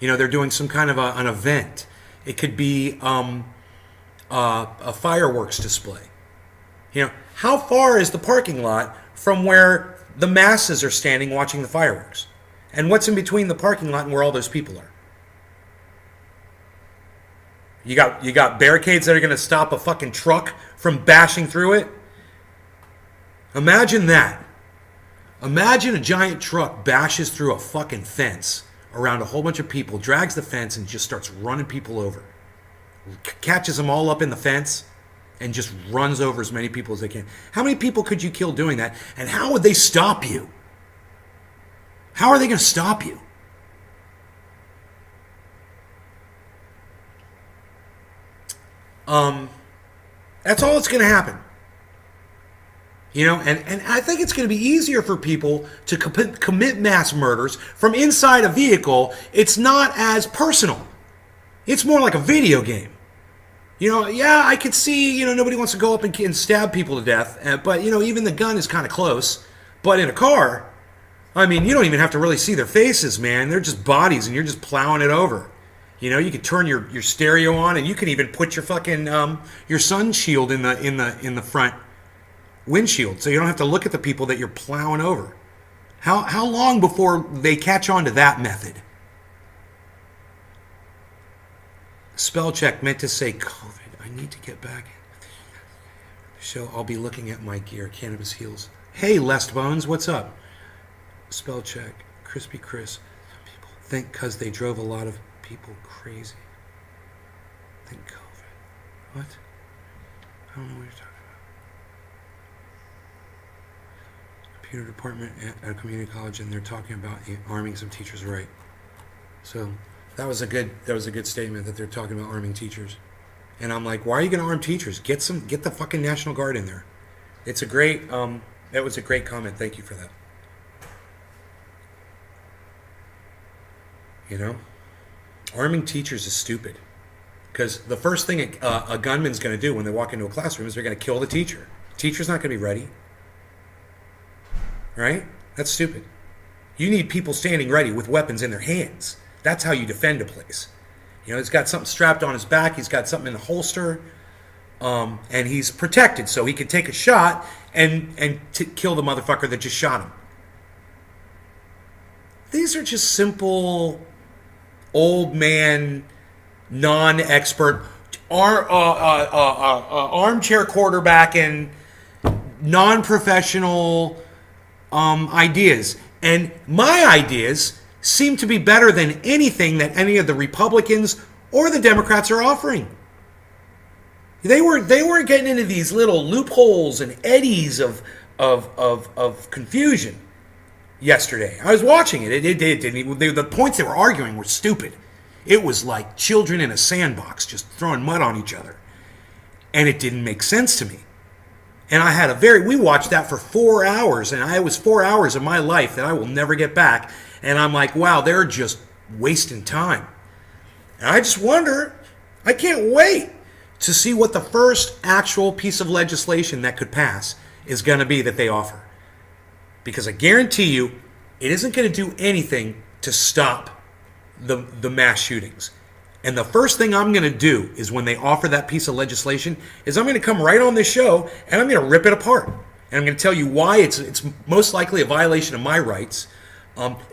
know, they're doing some kind of an event. It could be a fireworks display. You know, how far is the parking lot from where the masses are standing watching the fireworks? And what's in between the parking lot and where all those people are? You got barricades that are going to stop a fucking truck from bashing through it? Imagine that. Imagine a giant truck bashes through a fucking fence around a whole bunch of people, drags the fence and just starts running people over. Catches them all up in the fence and just runs over as many people as they can. How many people could you kill doing that? And how would they stop you? How are they going to stop you? That's all that's going to happen. You know, and I think it's going to be easier for people to commit mass murders from inside a vehicle. It's not as personal. It's more like a video game. You know, yeah, I could see, you know, nobody wants to go up and stab people to death. But, you know, even the gun is kind of close. But in a car, I mean, you don't even have to really see their faces, man. They're just bodies and you're just plowing it over. You know, you could turn your stereo on and you can even put your fucking your sun shield in the front windshield, so you don't have to look at the people that you're plowing over. How long before they catch on to that method? Spell check meant to say COVID. I need to get back. So I'll be looking at my gear. Cannabis heals. Hey, Lest Bones, what's up? Spell check. Crispy Chris. People think because they drove a lot of people crazy. Think COVID. What? I don't know what you're talking about. Computer department at a community college, and they're talking about arming some teachers, right? So that was a good statement that they're talking about arming teachers. And I'm like, why are you going to arm teachers? Get the fucking National Guard in there. It's a great that was a great comment. Thank you for that. You know, arming teachers is stupid, because the first thing a gunman's going to do when they walk into a classroom is they're going to kill the teacher. The teacher's not going to be ready. Right? That's stupid. You need people standing ready with weapons in their hands. That's how you defend a place. You know, he's got something strapped on his back. He's got something in the holster. And he's protected, so he can take a shot and kill the motherfucker that just shot him. These are just simple, old man, non-expert, armchair quarterback and non-professional ideas. And my ideas seem to be better than anything that any of the Republicans or the Democrats are offering. They weren't getting into these little loopholes and eddies of confusion. yesterday. I was watching it. It didn't even, the points they were arguing were stupid. It was like children in a sandbox just throwing mud on each other. And it didn't make sense to me. And I had we watched that for 4 hours, and it was 4 hours of my life that I will never get back. And I'm like, wow, they're just wasting time. And I just wonder, I can't wait to see what the first actual piece of legislation that could pass is going to be that they offer. Because I guarantee you, it isn't going to do anything to stop the mass shootings. And the first thing I'm going to do is when they offer that piece of legislation is I'm going to come right on this show and I'm going to rip it apart. And I'm going to tell you why it's most likely a violation of my rights.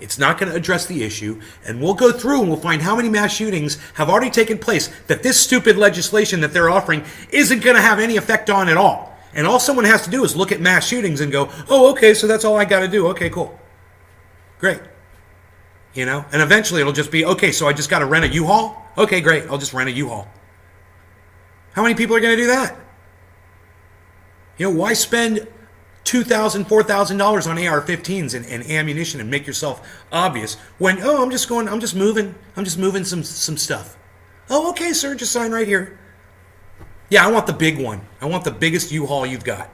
It's not going to address the issue. And we'll go through and we'll find how many mass shootings have already taken place that this stupid legislation that they're offering isn't going to have any effect on at all. And all someone has to do is look at mass shootings and go, oh, okay, so that's all I got to do. Okay, cool. Great. You know, and eventually it'll just be, okay, so I just got to rent a U-Haul? Okay, great, I'll just rent a U-Haul. How many people are going to do that? You know, why spend $2,000, $4,000 on AR-15s and ammunition and make yourself obvious when, oh, I'm just moving some stuff. Oh, okay, sir, just sign right here. Yeah, I want the big one. I want the biggest U-Haul you've got.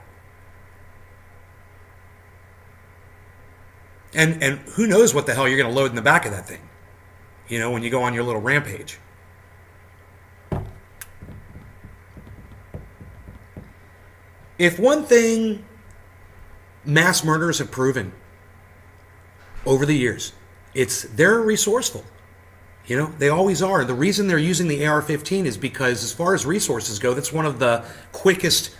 And who knows what the hell you're going to load in the back of that thing, you know, when you go on your little rampage. If one thing mass murderers have proven over the years, it's they're resourceful. You know, they always are. The reason they're using the AR-15 is because as far as resources go, that's one of the quickest,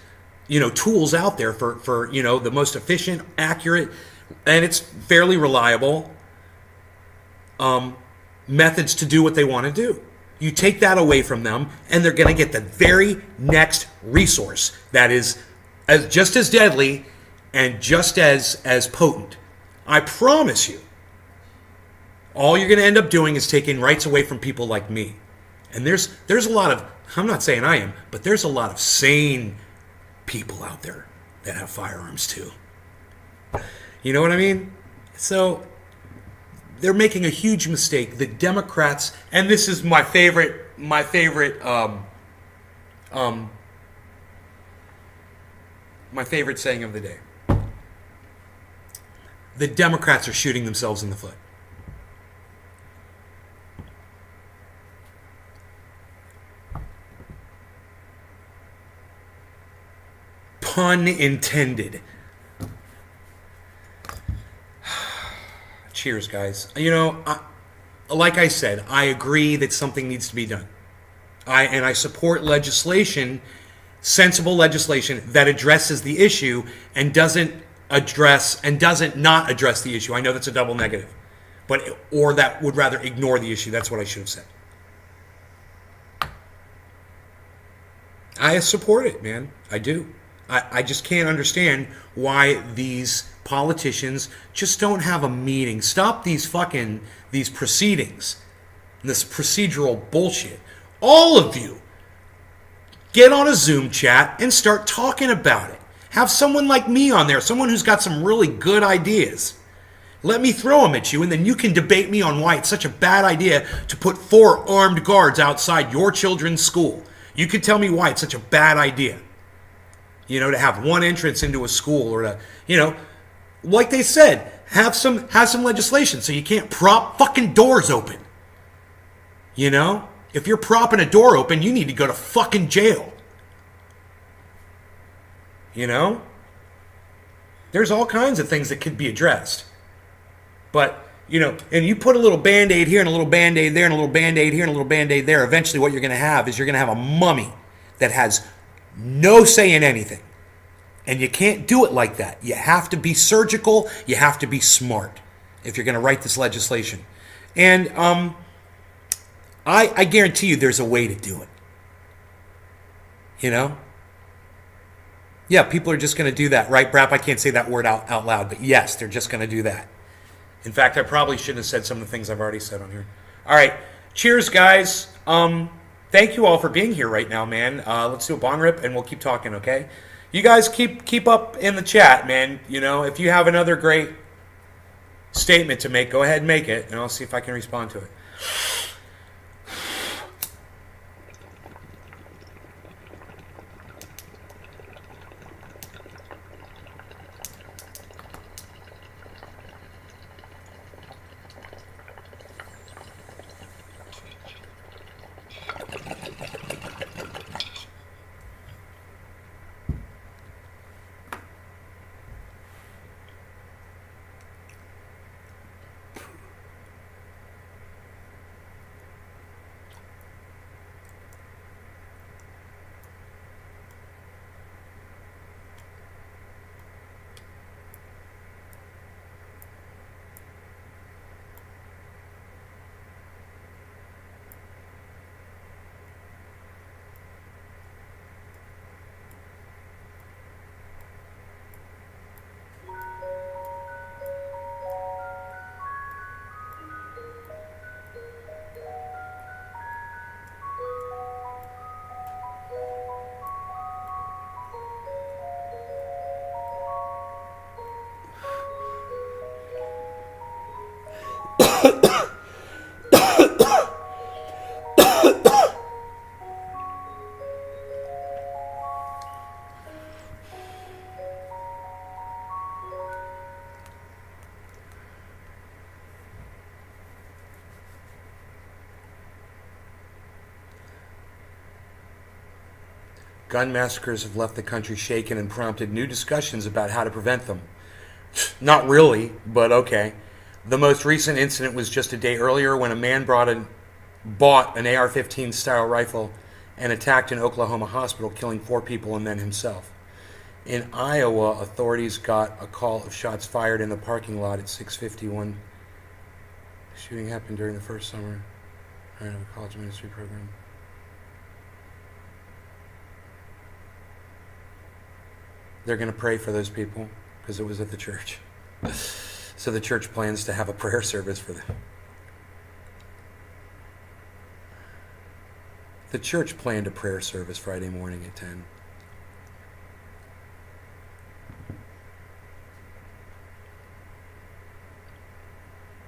you know, tools out there for you know, the most efficient, accurate, and it's fairly reliable methods to do what they want to do. You take that away from them, and they're going to get the very next resource that is just as deadly and just as potent. I promise you. All you're going to end up doing is taking rights away from people like me. And there's a lot of, I'm not saying I am, but there's a lot of sane people out there that have firearms too. You know what I mean? So they're making a huge mistake. The Democrats, and this is my favorite saying of the day. The Democrats are shooting themselves in the foot. Pun intended. Cheers, guys. You know, like I said, I agree that something needs to be done. I support legislation, sensible legislation that addresses the issue and doesn't not address the issue. I know that's a double negative, or that would rather ignore the issue. That's what I should have said. I support it, man. I do. I just can't understand why these politicians just don't have a meeting. Stop these proceedings, this procedural bullshit. All of you, get on a Zoom chat and start talking about it. Have someone like me on there, someone who's got some really good ideas. Let me throw them at you, and then you can debate me on why it's such a bad idea to put 4 armed guards outside your children's school. You could tell me why it's such a bad idea. You know, to have one entrance into a school, or to, you know, like they said, have some legislation so you can't prop fucking doors open. You know? If you're propping a door open, you need to go to fucking jail. You know? There's all kinds of things that could be addressed. But, you know, and you put a little Band-Aid here and a little Band-Aid there and a little Band-Aid here and a little Band-Aid there, eventually what you're going to have is you're going to have a mummy that has no say in anything. And you can't do it like that. You have to be surgical. You have to be smart if you're going to write this legislation. And I guarantee you there's a way to do it. You know? Yeah, people are just going to do that, right, Brap? I can't say that word out loud, but yes, they're just going to do that. In fact, I probably shouldn't have said some of the things I've already said on here. All right. Cheers, guys. Thank you all for being here right now, man. Let's do a bong rip, and we'll keep talking, okay? You guys keep up in the chat, man. You know, if you have another great statement to make, go ahead and make it, and I'll see if I can respond to it. Gun massacres have left the country shaken and prompted new discussions about how to prevent them. Not really, but okay. The most recent incident was just a day earlier when a man bought an AR-15 style rifle and attacked an Oklahoma hospital, killing 4 people and then himself. In Iowa, authorities got a call of shots fired in the parking lot at 6:51. The shooting happened during the first summer of a college ministry program. They're going to pray for those people because it was at the church. So the church plans to have a prayer service for them. The church planned a prayer service Friday morning at 10.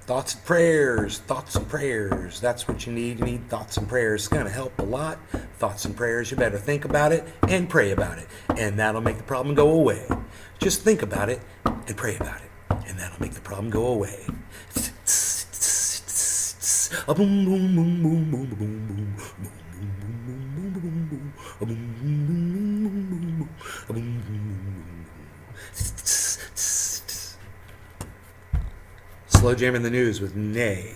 Thoughts and prayers, thoughts and prayers. That's what you need. You need thoughts and prayers. It's going to help a lot. Thoughts and prayers. You better think about it and pray about it. And that'll make the problem go away. Just think about it and pray about it. And that'll make the problem go away. Slow jamming the news with Nay.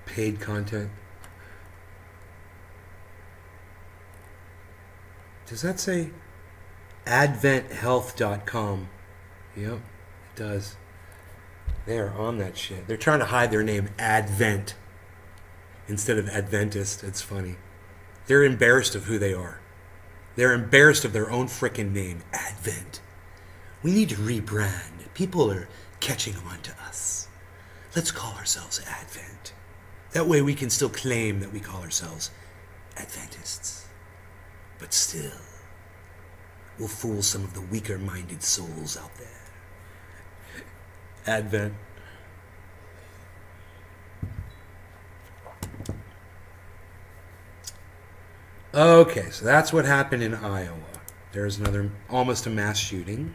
Paid content. Does that say adventhealth.com? Yep, it does. They are on that shit. They're trying to hide their name Advent instead of Adventist. It's funny. They're embarrassed of who they are. They're embarrassed of their own frickin' name, Advent. We need to rebrand. People are catching on to us. Let's call ourselves Advent. That way we can still claim that we call ourselves Adventists. But still, we'll fool some of the weaker-minded souls out there. Advent. Okay, so that's what happened in Iowa. There's another, almost a mass shooting.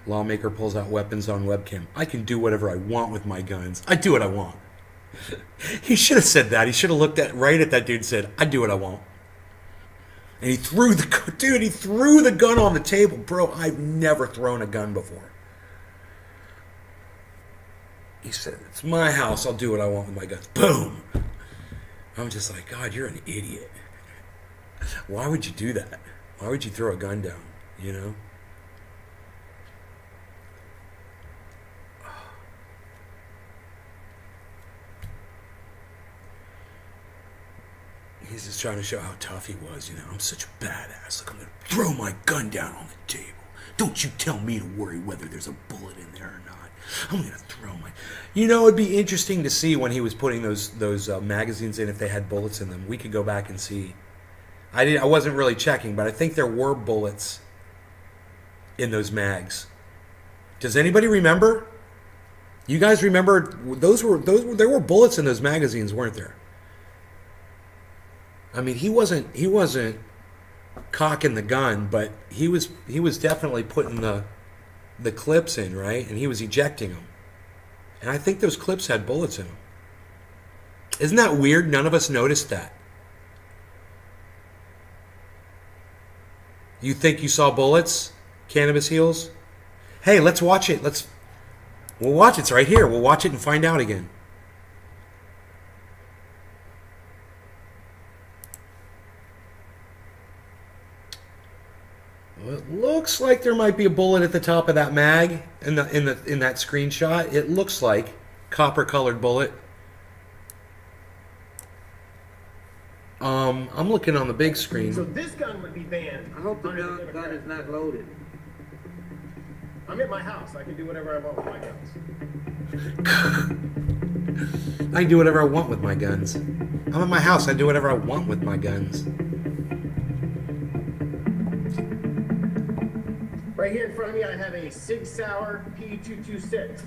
Lawmaker pulls out weapons on webcam. I can do whatever I want with my guns. I do what I want. He should have said that. He should have looked right at that dude and said, I do what I want. And he threw the gun on the table. Bro, I've never thrown a gun before. He said, it's my house. I'll do what I want with my guns. Boom. I'm just like, God, you're an idiot. Why would you do that? Why would you throw a gun down, you know? He's just trying to show how tough he was, you know. I'm such a badass. Look, I'm going to throw my gun down on the table. Don't you tell me to worry whether there's a bullet in there or not. I'm going to throw my... You know, it'd be interesting to see when he was putting those magazines in if they had bullets in them. We could go back and see. I wasn't really checking, but I think there were bullets in those mags. Does anybody remember? You guys remember there were bullets in those magazines, weren't there? I mean, he wasn't cocking the gun, but he was definitely putting the clips in, right? And he was ejecting them. And I think those clips had bullets in them. Isn't that weird? None of us noticed that. You think you saw bullets? Cannabis Heals? Hey, let's watch it. We'll watch it. It's right here. We'll watch it and find out again. Well, it looks like there might be a bullet at the top of that mag in that screenshot. It looks like copper-colored bullet. I'm looking on the big screen. So this gun would be banned. I hope the gun is not loaded. I'm at my house. I can do whatever I want with my guns. I can do whatever I want with my guns. I'm at my house. I do whatever I want with my guns. Right here in front of me, I have a Sig Sauer P226.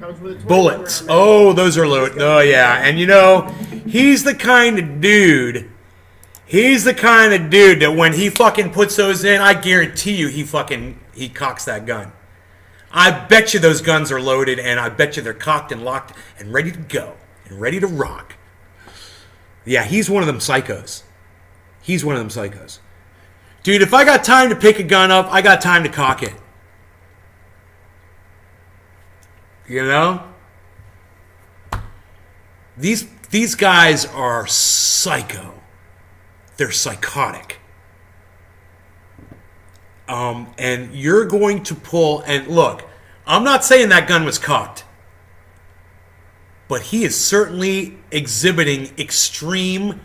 Comes with a 20 Bullets. round Oh, those are loaded. Oh, yeah. And you know, he's the kind of dude that when he fucking puts those in, I guarantee you he cocks that gun. I bet you those guns are loaded, and I bet you they're cocked and locked and ready to go and ready to rock. Yeah, he's one of them psychos. He's one of them psychos. Dude, if I got time to pick a gun up, I got time to cock it. You know? These guys are psycho. They're psychotic. And you're going to pull, and look, I'm not saying that gun was cocked, but he is certainly exhibiting extreme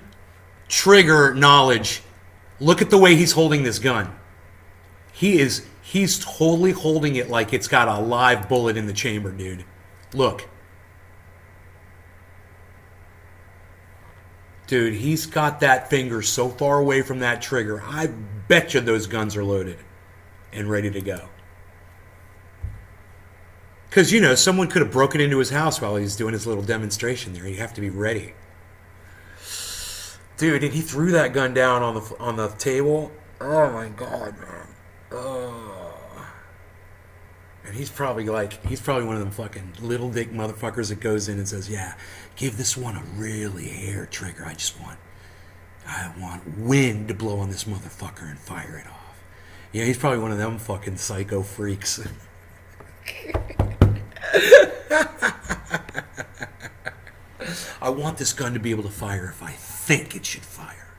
trigger knowledge. Look at the way he's holding this gun. He's totally holding it like it's got a live bullet in the chamber, dude. Look. Dude, he's got that finger so far away from that trigger. I bet you those guns are loaded and ready to go. Because, you know, someone could have broken into his house while he's doing his little demonstration there. You have to be ready. Dude, and he threw that gun down on the table. Oh, my God, man. Oh. And he's probably one of them fucking little dick motherfuckers that goes in and says, yeah, give this one a really hair trigger. I want wind to blow on this motherfucker and fire it off. Yeah, he's probably one of them fucking psycho freaks. I want this gun to be able to fire if I think it should fire.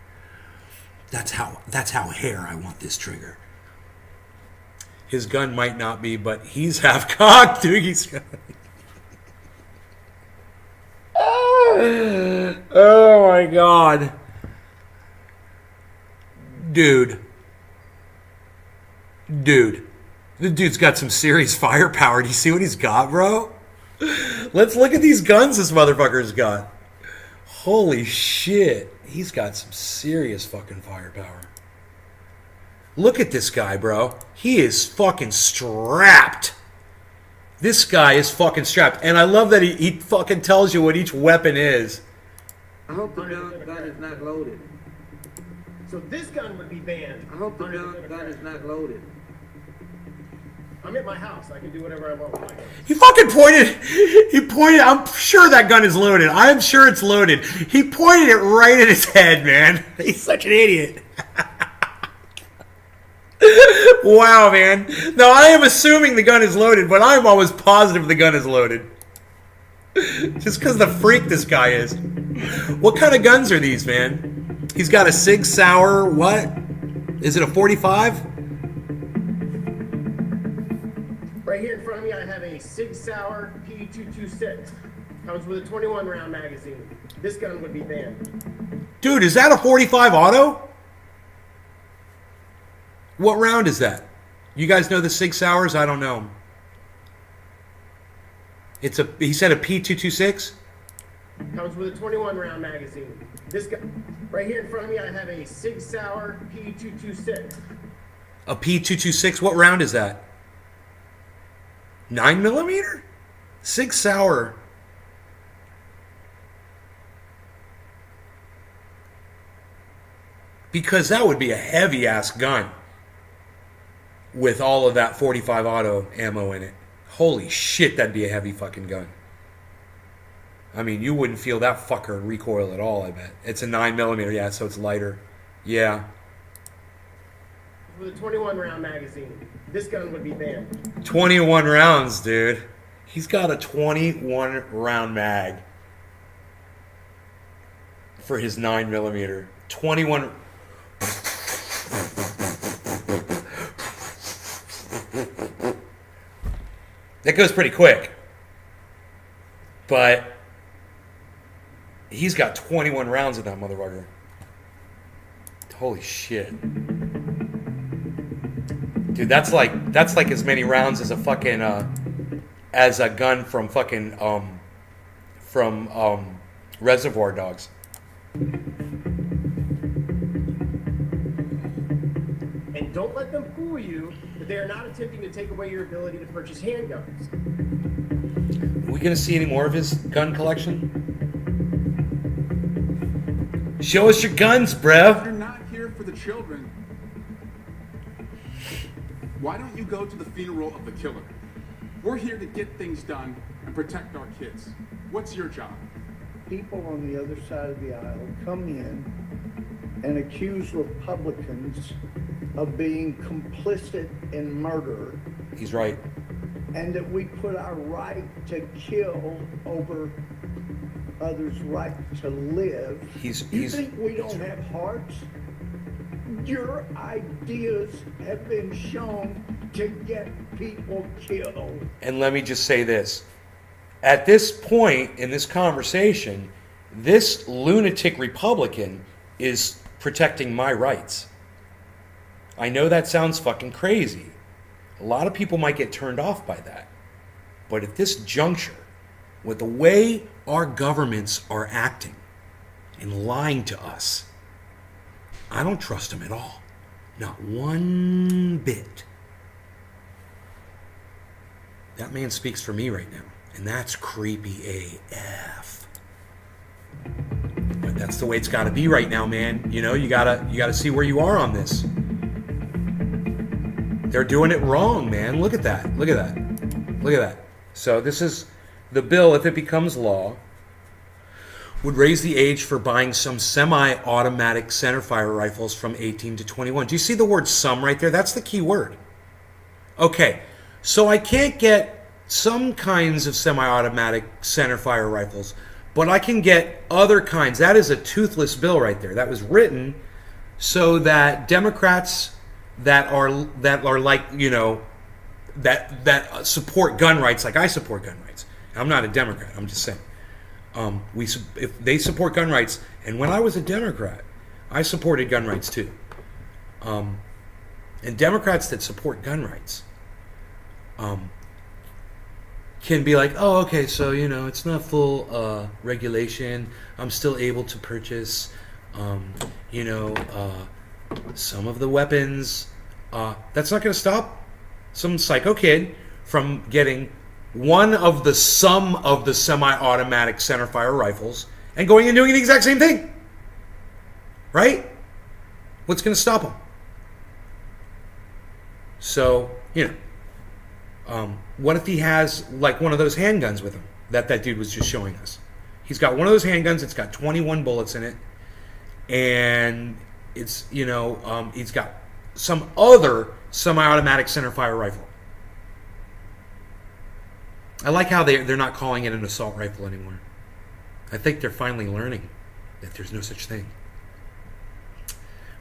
That's how hair I want this trigger. His gun might not be, but he's half cocked, dude. Oh my God. Dude. The dude's got some serious firepower. Do you see what he's got, bro? Let's look at these guns this motherfucker's got. Holy shit. He's got some serious fucking firepower. Look at this guy, bro. He is fucking strapped. This guy is fucking strapped. And I love that he fucking tells you what each weapon is. I hope the gun is not loaded. So this gun would be banned. I hope the gun is not loaded. I'm at my house. I can do whatever I want with my guns. He fucking pointed. I'm sure that gun is loaded. I'm sure it's loaded. He pointed it right at his head, man. He's such an idiot. Wow, man. Now, I am assuming the gun is loaded, but I'm always positive the gun is loaded. Just because the freak this guy is. What kind of guns are these, man? He's got a Sig Sauer, what? Is it a 45? Right here in front of me, I have a Sig Sauer P226. Comes with a 21 round magazine. This gun would be banned. Dude, is that a 45 auto? What round is that? You guys know the Sig Sauers? I don't know. He said a P226? Comes with a 21 round magazine. This gun, right here in front of me, I have a Sig Sauer P226. A P226? What round is that? 9mm? Sig Sauer. Because that would be a heavy ass gun with all of that 45 auto ammo in it. Holy shit, that'd be a heavy fucking gun. I mean, you wouldn't feel that fucker recoil at all, I bet. It's a 9mm, yeah, so it's lighter. Yeah. With a 21 round magazine. This gun would be banned. 21 rounds, dude. He's got a 21 round mag for his 9mm. 21. That goes pretty quick. But he's got 21 rounds of that motherfucker. Holy shit. Dude, that's like as many rounds as a fucking as a gun from fucking Reservoir Dogs. And don't let them fool you that they are not attempting to take away your ability to purchase handguns. Are we gonna see any more of his gun collection? Show us your guns, bruh. You're not here for the children. Why don't you go to the funeral of the killer? We're here to get things done and protect our kids. What's your job? People on the other side of the aisle come in and accuse Republicans of being complicit in murder. He's right. And that we put our right to kill over others' right to live. You think we don't have hearts? Your ideas have been shown to get people killed. And let me just say this. At this point in this conversation, this lunatic Republican is protecting my rights. I know that sounds fucking crazy. A lot of people might get turned off by that. But at this juncture, with the way our governments are acting and lying to us, I don't trust them at all. Not one bit. That man speaks for me right now. And that's creepy AF. But that's the way it's got to be right now, man. You know, you gotta see where you are on this. They're doing it wrong, man. Look at that. Look at that. Look at that. So this is the bill, if it becomes law, would raise the age for buying some semi-automatic centerfire rifles from 18 to 21. Do you see the word some right there? That's the key word. Okay, so I can't get some kinds of semi-automatic centerfire rifles, but I can get other kinds. That is a toothless bill right there. That was written so that Democrats that are like, you know, that support gun rights, like I support gun rights. I'm not a Democrat. I'm just saying. If they support gun rights, and when I was a Democrat, I supported gun rights too. And Democrats that support gun rights can be like, oh, okay, so, you know, it's not full regulation. I'm still able to purchase, you know, some of the weapons. That's not going to stop some psycho kid from getting one of the some of the semi-automatic centerfire rifles and going and doing the exact same thing. Right? What's going to stop him? So, you know, what if he has like one of those handguns with him that dude was just showing us? He's got one of those handguns. It's got 21 bullets in it. And it's, you know, he's got some other semi-automatic centerfire rifle. I like how they're not calling it an assault rifle anymore. I think they're finally learning that there's no such thing.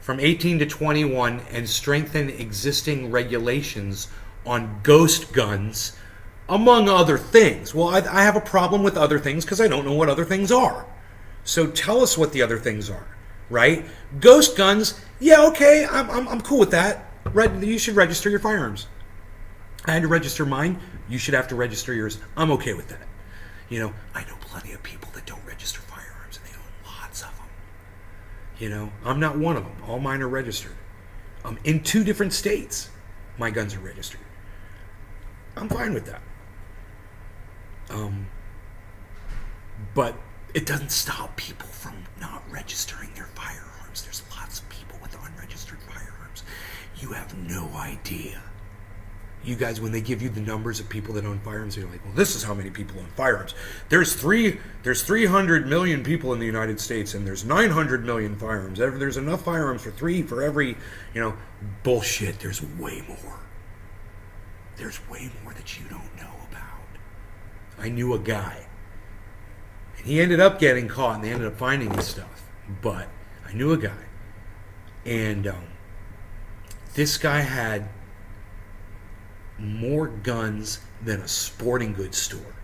from 18 to 21 and strengthen existing regulations on ghost guns, among other things. Well, I have a problem with other things because I don't know what other things are. So tell us what the other things are, right? Ghost guns, yeah, okay, I'm cool with that. You should register your firearms. I had to register mine. You should have to register yours. I'm okay with that. You know, I know plenty of people that don't register firearms and they own lots of them. You know, I'm not one of them. All mine are registered. In 2 different states, my guns are registered. I'm fine with that. But it doesn't stop people from not registering their firearms. There's lots of people with unregistered firearms. You have no idea. You guys, when they give you the numbers of people that own firearms, you're like, well, this is how many people own firearms. There's 300 million people in the United States, and there's 900 million firearms. There's enough firearms for every, bullshit. There's way more. There's way more that you don't know about. I knew a guy, and he ended up getting caught, and they ended up finding his stuff. But I knew a guy, and this guy had more guns than a sporting goods store.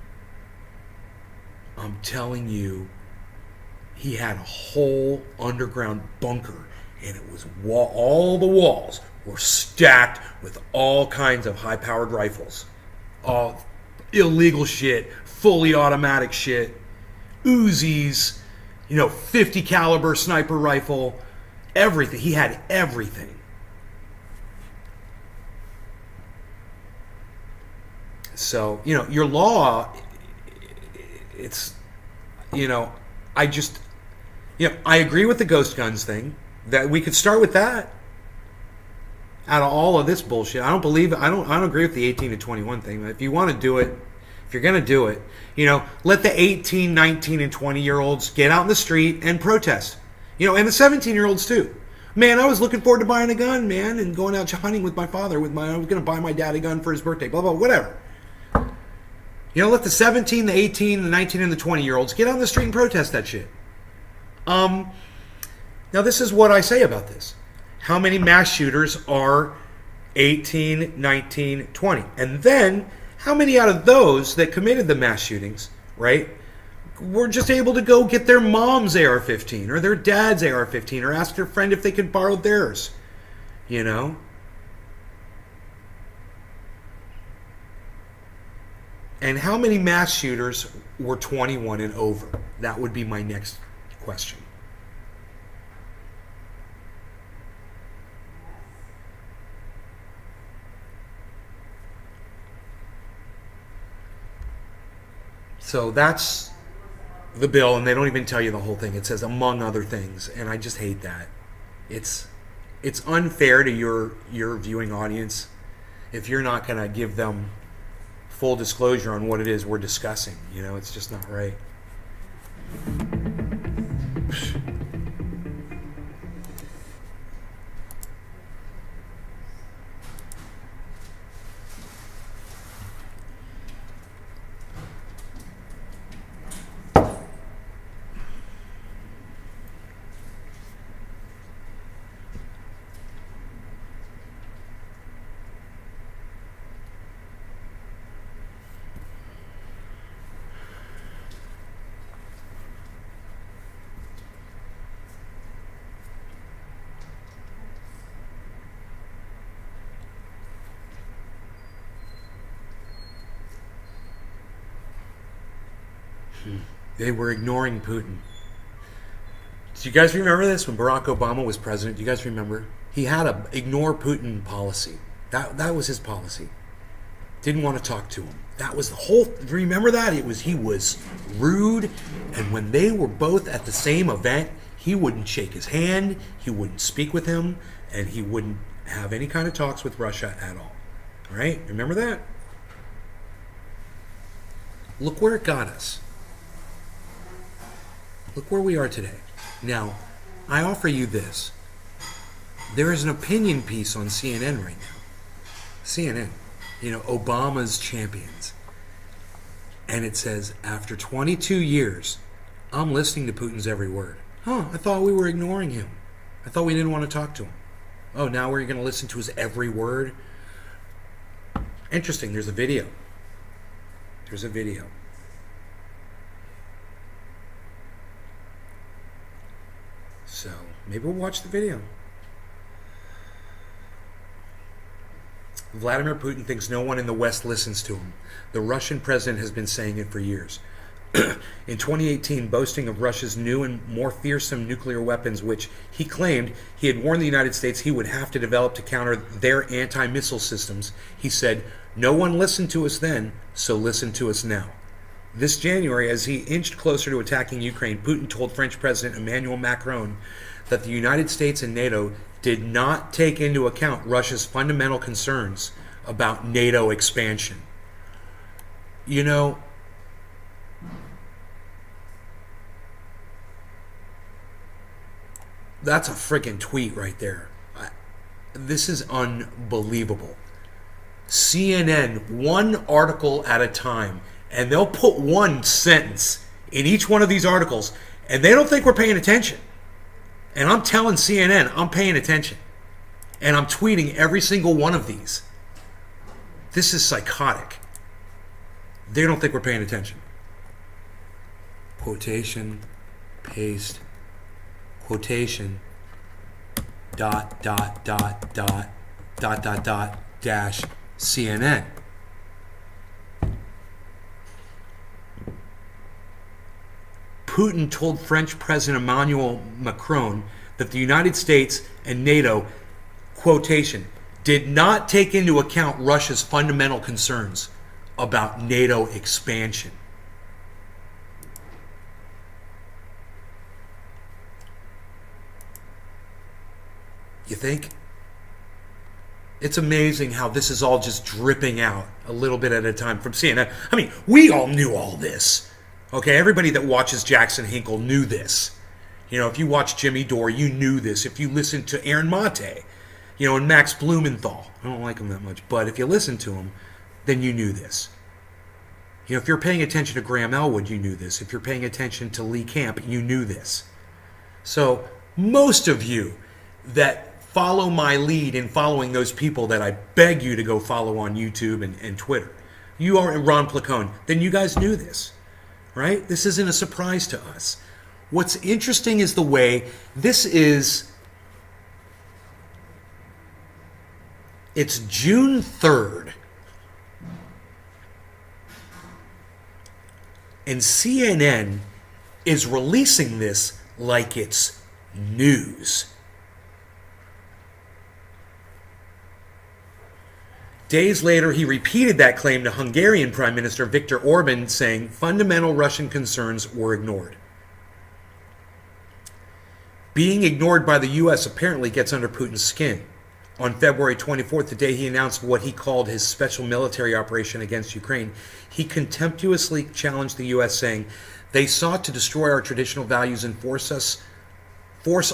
I'm telling you, he had a whole underground bunker, and it was all the walls were stacked with all kinds of high-powered rifles, all illegal shit, fully automatic shit, Uzis, 50 caliber sniper rifle, everything. He had everything. So, your law, it's, I agree with the ghost guns thing, that we could start with that. Out of all of this bullshit, I don't agree with the 18 to 21 thing. If you want to do it, if you're going to do it, let the 18, 19, and 20-year-olds get out in the street and protest. And the 17-year-olds too. Man, I was looking forward to buying a gun, man, and going out hunting with my father. I was going to buy my dad a gun for his birthday, blah, blah, whatever. Let the 17, the 18, the 19, and the 20-year-olds get out in the street and protest that shit. Now, this is what I say about this. How many mass shooters are 18, 19, 20? And then, how many out of those that committed the mass shootings, right, were just able to go get their mom's AR-15 or their dad's AR-15 or ask their friend if they could borrow theirs? And how many mass shooters were 21 and over? That would be my next question. So that's the bill, and they don't even tell you the whole thing. It says among other things, and I just hate that. It's unfair to your viewing audience if you're not going to give them full disclosure on what it is we're discussing. It's just not right. They were ignoring Putin. Do you guys remember this when Barack Obama was president? Do you guys remember? He had a ignore Putin policy. That was his policy. Didn't want to talk to him. That was the whole. Remember that? He was rude, and when they were both at the same event, he wouldn't shake his hand, he wouldn't speak with him, and he wouldn't have any kind of talks with Russia at all. All right? Remember that? Look where it got us. Look where we are today. Now, I offer you this. There is an opinion piece on CNN right now. CNN, Obama's champions. And it says, after 22 years, I'm listening to Putin's every word. I thought we were ignoring him. I thought we didn't want to talk to him. Oh, now we're going to listen to his every word? Interesting, there's a video. There's a video. So, maybe we'll watch the video. Vladimir Putin thinks no one in the West listens to him. The Russian president has been saying it for years. In 2018, boasting of Russia's new and more fearsome nuclear weapons, which he claimed he had warned the United States he would have to develop to counter their anti-missile systems, he said, "No one listened to us then, so listen to us now." This January, as he inched closer to attacking Ukraine, Putin told French President Emmanuel Macron that the United States and NATO did not take into account Russia's fundamental concerns about NATO expansion. You know, that's a freaking tweet right there. This is unbelievable. CNN, one article at a time, and they'll put one sentence in each one of these articles, and they don't think we're paying attention. And I'm telling CNN, I'm paying attention. And I'm tweeting every single one of these. This is psychotic. They don't think we're paying attention. Quotation, paste, quotation, dot, dot, dot, dot, dot, dot, dot, dash, CNN. Putin told French President Emmanuel Macron that the United States and NATO, quotation, did not take into account Russia's fundamental concerns about NATO expansion. You think? It's amazing how this is all just dripping out a little bit at a time from CNN. I mean, we all knew all this. Okay, everybody that watches Jackson Hinkle knew this. You know, if you watch Jimmy Dore, you knew this. If you listened to Aaron Mate, you know, and Max Blumenthal, I don't like him that much, but if you listen to him, then you knew this. You know, if you're paying attention to Graham Elwood, you knew this. If you're paying attention to Lee Camp, you knew this. So most of you that follow my lead in following those people that I beg you to go follow on YouTube and Twitter, you are Ron Placone, then you guys knew this. Right? This isn't a surprise to us. What's interesting is the way this is. It's June 3rd. And CNN is releasing this like it's news. Days later, he repeated that claim to Hungarian Prime Minister Viktor Orban, saying fundamental Russian concerns were ignored. Being ignored by the U.S. apparently gets under Putin's skin. On February 24th, the day he announced what he called his special military operation against Ukraine, he contemptuously challenged the U.S., saying, "They sought to destroy our traditional values and force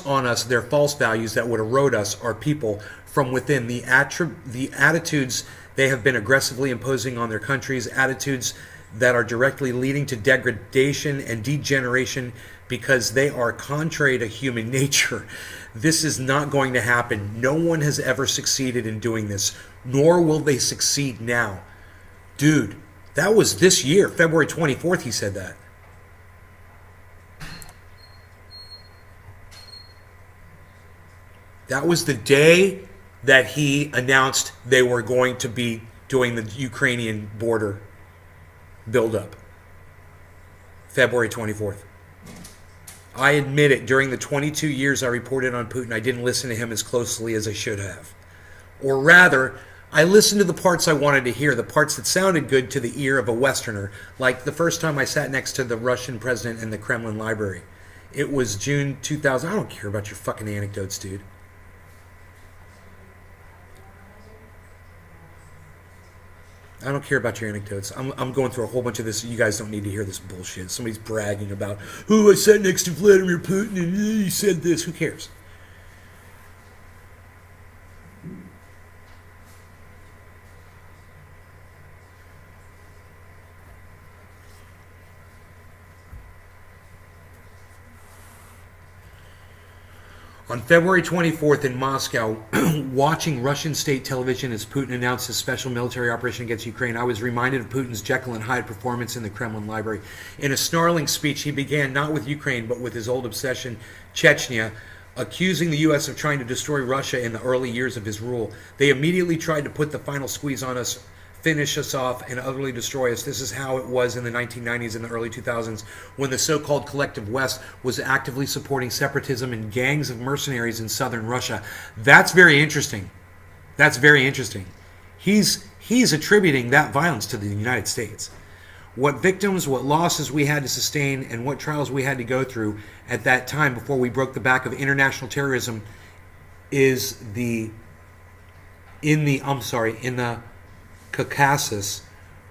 on us their false values that would erode us, our people, from within. The attitudes they have been aggressively imposing on their countries, attitudes that are directly leading to degradation and degeneration because they are contrary to human nature. This is not going to happen. No one has ever succeeded in doing this, nor will they succeed now." Dude, that was this year, February 24th, he said that. That was the day that he announced they were going to be doing the Ukrainian border buildup. February 24th. I admit it, during the 22 years I reported on Putin, I didn't listen to him as closely as I should have. Or rather, I listened to the parts I wanted to hear, the parts that sounded good to the ear of a Westerner, like the first time I sat next to the Russian president in the Kremlin library. It was June 2000. I don't care about your fucking anecdotes, dude. I don't care about your anecdotes. I'm going through a whole bunch of this. You guys don't need to hear this bullshit. Somebody's bragging about, "Oh, I sat next to Vladimir Putin and he said this." Who cares? On February 24th in Moscow, watching Russian state television as Putin announced his special military operation against Ukraine, I was reminded of Putin's Jekyll and Hyde performance in the Kremlin library. In a snarling speech, he began not with Ukraine, but with his old obsession, Chechnya, accusing the U.S. of trying to destroy Russia in the early years of his rule. They immediately tried to put the final squeeze on us, finish us off, and utterly destroy us. This is how it was in the 1990s and the early 2000s when the so-called collective West was actively supporting separatism and gangs of mercenaries in southern Russia. That's very interesting. That's very interesting. He's attributing that violence to the United States. What victims, what losses we had to sustain, and what trials we had to go through at that time before we broke the back of international terrorism is in the Caucasus.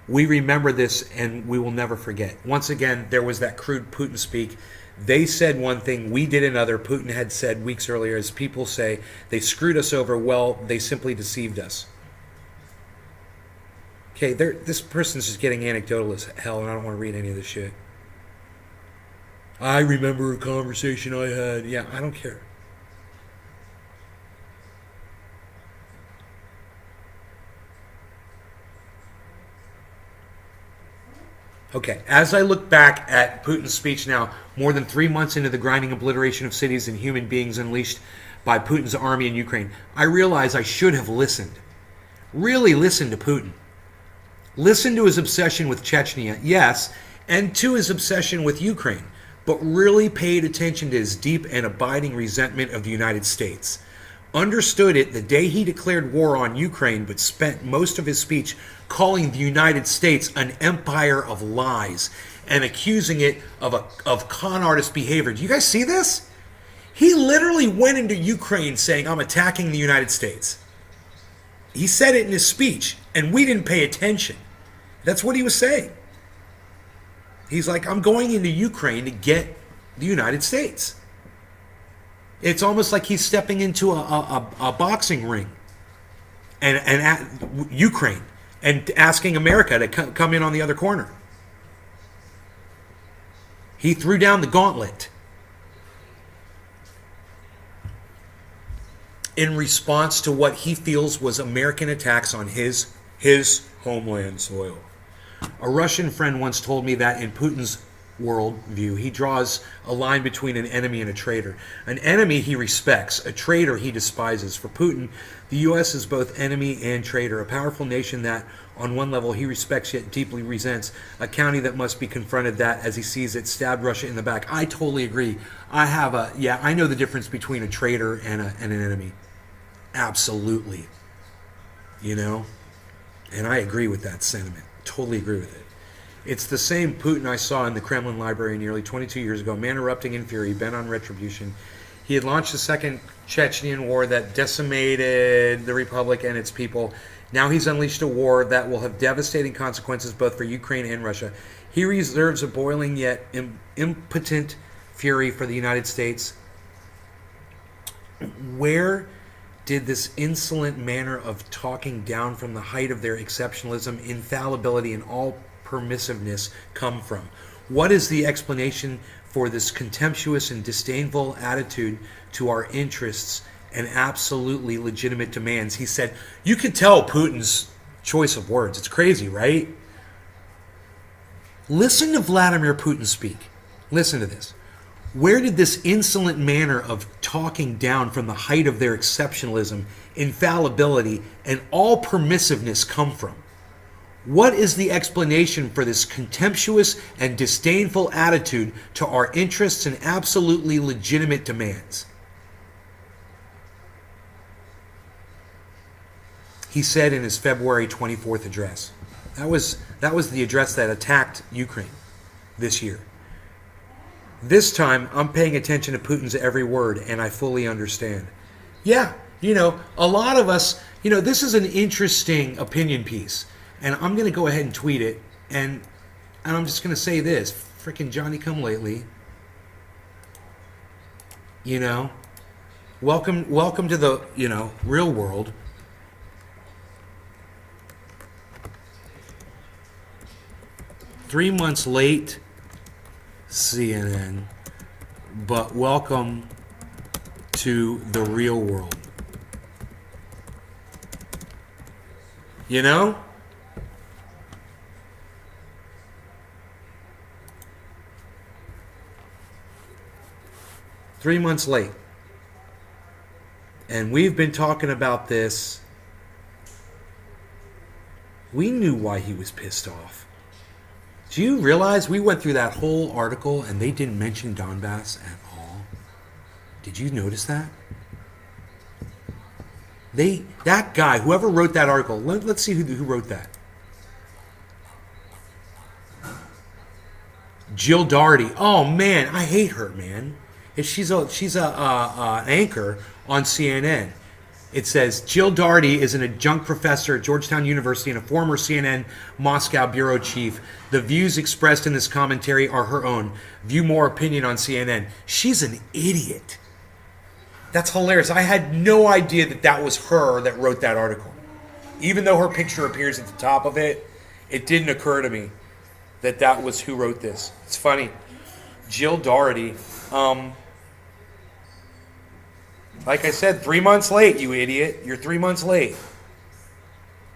We remember this and we will never forget. Once again, there was that crude Putin speak. They said one thing, we did another. Putin had said weeks earlier, as people say, they screwed us over. Well, they simply deceived us. Okay, this person's just getting anecdotal as hell, and I don't want to read any of this shit. I remember a conversation I had. Yeah, I don't care. Okay, as I look back at Putin's speech now, more than 3 months into the grinding obliteration of cities and human beings unleashed by Putin's army in Ukraine, I realize I should have listened. Really listened to Putin. Listen to his obsession with Chechnya, yes, and to his obsession with Ukraine, but really paid attention to his deep and abiding resentment of the United States. Understood it the day he declared war on Ukraine, but spent most of his speech calling the United States an empire of lies and accusing it of con artist behavior. Do you guys see this? He literally went into Ukraine saying, I'm attacking the United States. He said it in his speech, and we didn't pay attention. That's what he was saying. He's like, I'm going into Ukraine to get the United States. It's almost like he's stepping into a boxing ring and at Ukraine and asking America to come in on the other corner. He threw down the gauntlet in response to what he feels was American attacks on his homeland soil. A Russian friend once told me that in Putin's worldview, he draws a line between an enemy and a traitor. An enemy he respects, a traitor he despises. For Putin, the U.S. is both enemy and traitor, a powerful nation that, on one level, he respects yet deeply resents, a county that must be confronted that, as he sees it, stabbed Russia in the back. I totally agree. I know the difference between a traitor and an enemy. Absolutely. You know? And I agree with that sentiment. Totally agree with it. It's the same Putin I saw in the Kremlin library nearly 22 years ago, man erupting in fury, bent on retribution. He had launched the second Chechen war that decimated the Republic and its people. Now he's unleashed a war that will have devastating consequences both for Ukraine and Russia. He reserves a boiling yet impotent fury for the United States. Where did this insolent manner of talking down from the height of their exceptionalism, infallibility, and all permissiveness come from? What is the explanation for this contemptuous and disdainful attitude to our interests and absolutely legitimate demands? He said, you can tell Putin's choice of words. It's crazy, right? Listen to Vladimir Putin speak. Listen to this. Where did this insolent manner of talking down from the height of their exceptionalism, infallibility, and all permissiveness come from? What is the explanation for this contemptuous and disdainful attitude to our interests and absolutely legitimate demands? He said in his February 24th address. That was the address that attacked Ukraine this year. This time, I'm paying attention to Putin's every word, and I fully understand. Yeah, a lot of us, this is an interesting opinion piece. And I'm going to go ahead and tweet it, and I'm just going to say this. Frickin' Johnny come lately. Welcome to the, real world. Three months late, CNN, but welcome to the real world. You know? Three months late. And we've been talking about this. We knew why he was pissed off. Do you realize we went through that whole article and they didn't mention Donbass at all? Did you notice that? That guy, whoever wrote that article, let's see who wrote that. Jill Doherty. Oh man, I hate her, man. She's a anchor on CNN. It says, Jill Doherty is an adjunct professor at Georgetown University and a former CNN Moscow bureau chief. The views expressed in this commentary are her own. View more opinion on CNN. She's an idiot. That's hilarious. I had no idea that was her that wrote that article. Even though her picture appears at the top of it, it didn't occur to me that was who wrote this. It's funny. Jill Doherty. Like I said, 3 months late, you idiot. You're 3 months late.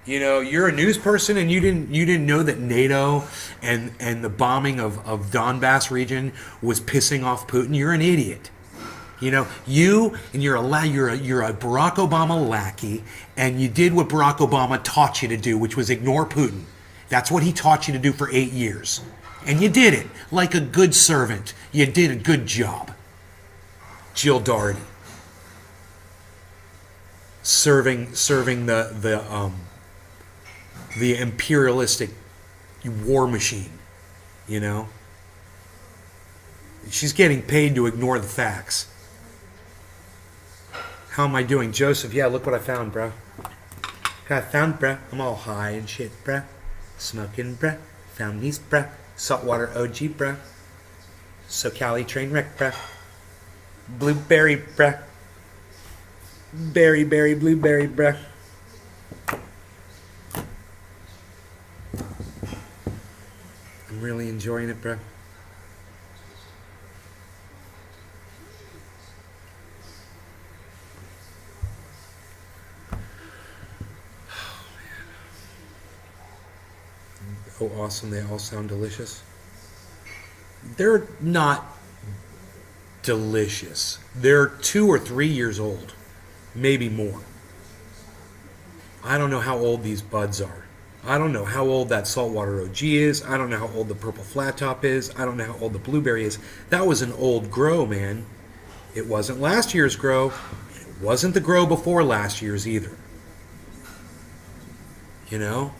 You know, you're a news person and you didn't know that NATO and the bombing of Donbass region was pissing off Putin. You're an idiot. You know, you're a Barack Obama lackey, and you did what Barack Obama taught you to do, which was ignore Putin. That's what he taught you to do for 8 years. And you did it like a good servant. You did a good job. Jill Doherty. Serving the imperialistic war machine, you know? She's getting paid to ignore the facts. How am I doing? Joseph, yeah, look what I found, bro. Look what I found, bro. I'm all high and shit, bro. Smoking, bro. Found these, bro. Saltwater OG, bro. SoCali train wreck, bro. Blueberry, bro. Berry, blueberry, bruh. I'm really enjoying it, bruh. Oh, awesome. They all sound delicious. They're not delicious. They're 2 or 3 years old. Maybe more. I don't know how old these buds are. I don't know how old that saltwater OG is. I don't know how old the purple flat top is. I don't know how old the blueberry is. That was an old grow, man. It wasn't last year's grow. It wasn't the grow before last year's either. You know?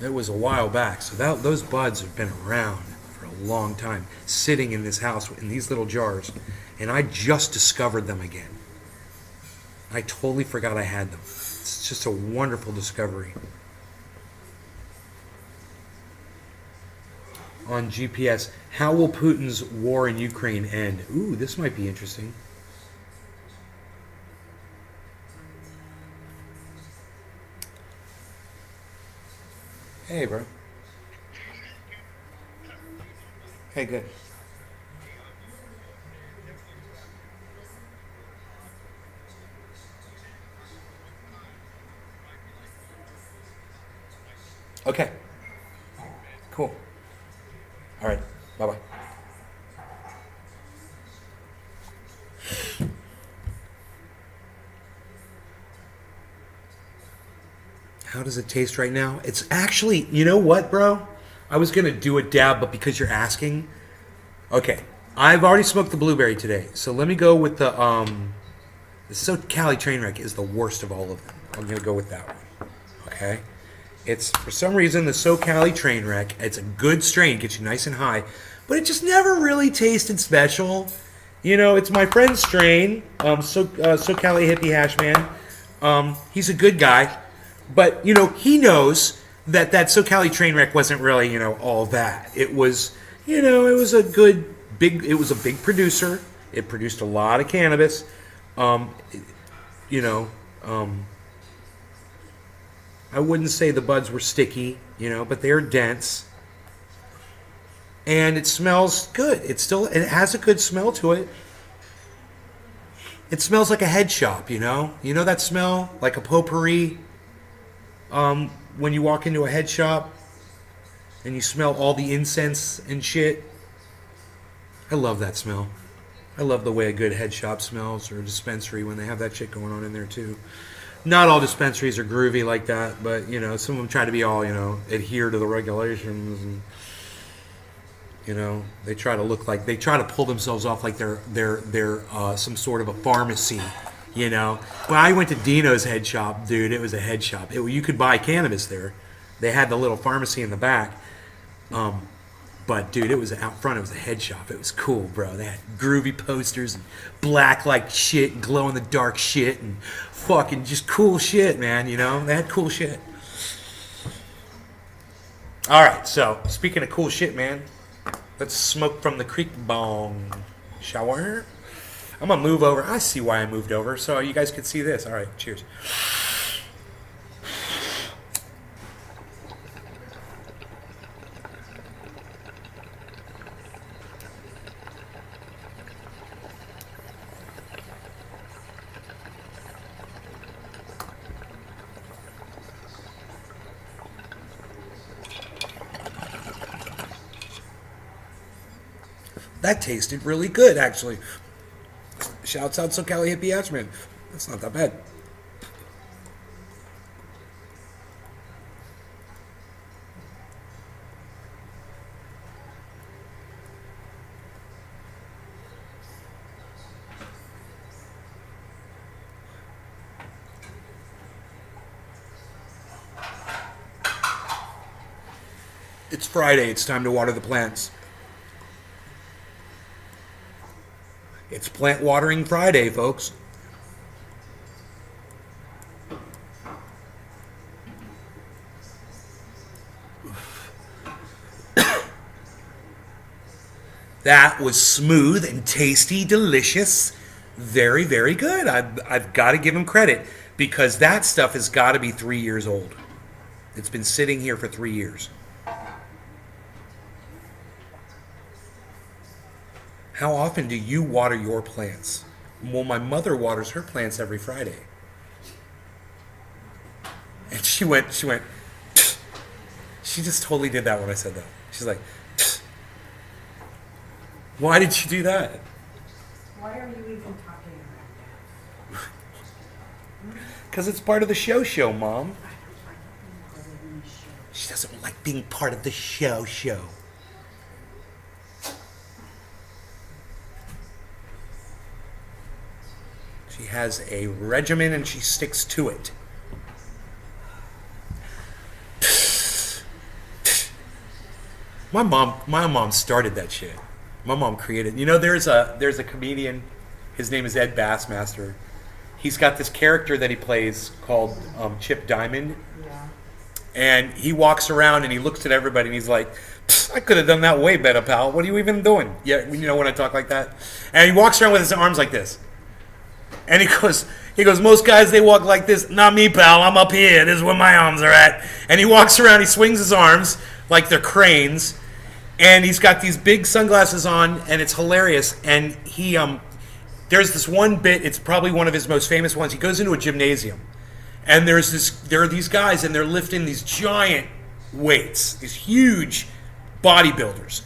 It was a while back. So those buds have been around for a long time, sitting in this house in these little jars. And I just discovered them again. I totally forgot I had them. It's just a wonderful discovery. On GPS, how will Putin's war in Ukraine end? Ooh, this might be interesting. Hey, bro. Hey, good. Okay. Cool. All right. Bye-bye. How does it taste right now? It's actually, you know what, bro? I was going to do a dab, but because you're asking. Okay. I've already smoked the blueberry today. So let me go with the SoCali Trainwreck is the worst of all of them. I'm going to go with that one. Okay? It's, for some reason, the SoCali Trainwreck. It's a good strain, gets you nice and high, but it just never really tasted special. You know, it's my friend's strain, SoCali Hippie Hash Man. He's a good guy, but, you know, he knows that SoCali Trainwreck wasn't really, you know, all that. It was, you know, it was a big producer. It produced a lot of cannabis. I wouldn't say the buds were sticky, you know, but they're dense. And it smells good. It has a good smell to it. It smells like a head shop, you know? You know that smell? Like a potpourri? When you walk into a head shop and you smell all the incense and shit. I love that smell. I love the way a good head shop smells, or a dispensary when they have that shit going on in there too. Not all dispensaries are groovy like that, but you know, some of them try to be all, you know, adhere to the regulations, and you know, they try to look like, they try to pull themselves off like they're some sort of a pharmacy, you know. When I went to Dino's head shop, dude, it was a head shop. You could buy cannabis there. They had the little pharmacy in the back. But dude, it was out front. It was a head shop. It was cool, bro. They had groovy posters and black like shit, and glow in the dark shit, and fucking just cool shit, man. You know, they had cool shit. All right, so speaking of cool shit, man, let's smoke from the creek bong. Shower. I'm gonna move over. I see why I moved over, so you guys could see this. All right, cheers. That tasted really good, actually. Shouts out SoCal Hippie Ashman. That's not that bad. It's Friday. It's time to water the plants. It's Plant Watering Friday, folks. That was smooth and tasty, delicious. Very, very good. I've got to give him credit, because that stuff has got to be 3 years old. It's been sitting here for 3 years. How often do you water your plants? Well, my mother waters her plants every Friday. And she went, she just totally did that when I said that. She's like, why did you do that? Why are you even talking about that? Because it's part of the show, Mom. She doesn't like being part of the show. She has a regimen and she sticks to it. My mom started that shit. My mom created. You know, there's a comedian. His name is Ed Bassmaster. He's got this character that he plays called Chip Diamond. Yeah. And he walks around and he looks at everybody and he's like, I could have done that way better, pal. What are you even doing? Yeah, you know when I talk like that? And he walks around with his arms like this. And he goes, most guys, they walk like this. Not me, pal. I'm up here. This is where my arms are at. And he walks around. He swings his arms like they're cranes. And he's got these big sunglasses on, and it's hilarious. And there's this one bit. It's probably one of his most famous ones. He goes into a gymnasium, and there are these guys, and they're lifting these giant weights, these huge bodybuilders.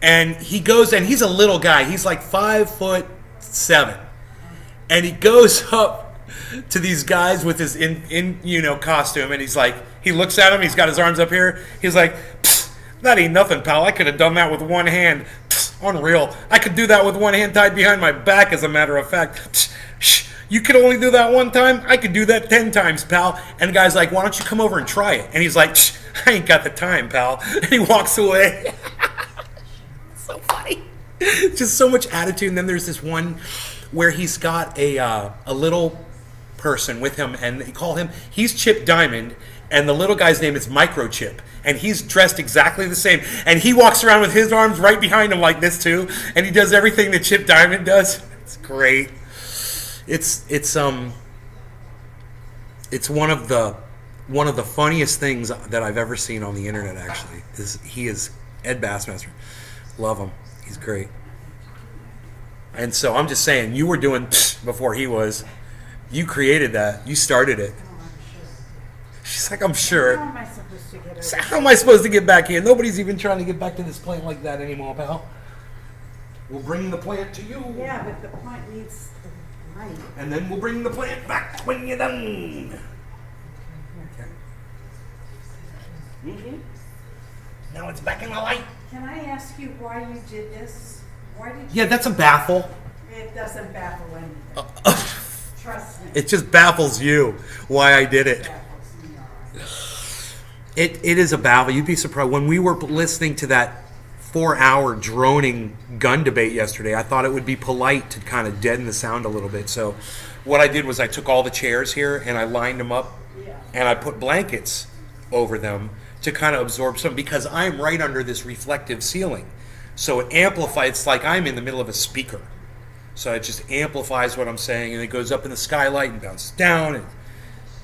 And he goes, and he's a little guy. He's like 5'7". And he goes up to these guys with his costume, and he's like, he looks at him, he's got his arms up here, he's like, that ain't nothing, pal. I could have done that with one hand. Unreal. I could do that with one hand tied behind my back, as a matter of fact. You could only do that one time? I could do that 10 times, pal. And the guy's like, why don't you come over and try it? And he's like, I ain't got the time, pal. And he walks away. So funny. Just so much attitude. And then there's this one where he's got a little person with him, and they call him, he's Chip Diamond, and the little guy's name is Microchip, and he's dressed exactly the same, and he walks around with his arms right behind him like this too, and he does everything that Chip Diamond does. It's great. It's one of the funniest things that I've ever seen on the internet. Actually, he is Ed Bassmaster. Love him. He's great. And so I'm just saying, you were doing before he was. You created that. You started it. She's like, I'm sure. How am I supposed to get over? So how am I supposed to get back here? Nobody's even trying to get back to this plant like that anymore, pal. We'll bring the plant to you. Yeah, but the plant needs the light. And then we'll bring the plant back when you're done. Okay. Now it's back in the light. Can I ask you why you did this? Why did you? Yeah, that's a baffle. It doesn't baffle anything. Trust me. It just baffles you why I did it. It is a baffle. You'd be surprised. When we were listening to that 4-hour droning gun debate yesterday, I thought it would be polite to kind of deaden the sound a little bit. So what I did was I took all the chairs here and I lined them up and I put blankets over them to kind of absorb some, because I'm right under this reflective ceiling. So it amplifies. It's like I'm in the middle of a speaker. So it just amplifies what I'm saying, and it goes up in the skylight and bounces down. And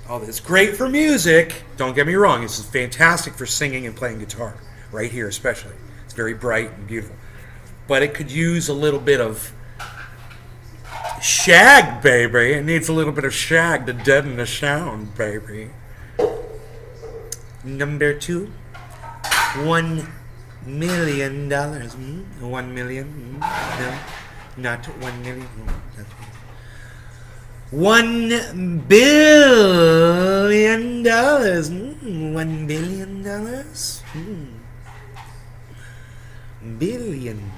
all this. It's great for music. Don't get me wrong. This is fantastic for singing and playing guitar. Right here especially. It's very bright and beautiful. But it could use a little bit of shag, baby. It needs a little bit of shag to deaden the sound, baby. Number 2. $1 million. 1 million. No, not 1 million. No, that's $1 billion. $1 billion. Billion.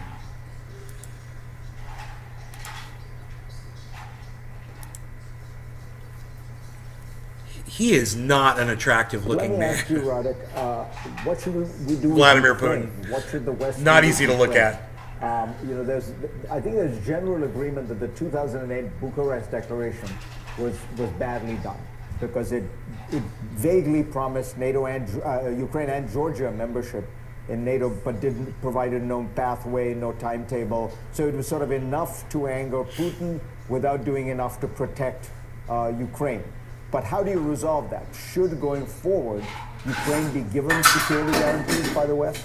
He is not an attractive looking Let me man. ask you, Radek, what should we do with Vladimir Ukraine? Putin. What should the West Not do easy with to look Ukraine? at. I think there's general agreement that the 2008 Bucharest Declaration was badly done because it vaguely promised NATO and Ukraine and Georgia membership in NATO, but provided no pathway, no timetable. So it was sort of enough to anger Putin without doing enough to protect Ukraine. But how do you resolve that? Should, going forward, Ukraine be given security guarantees by the West?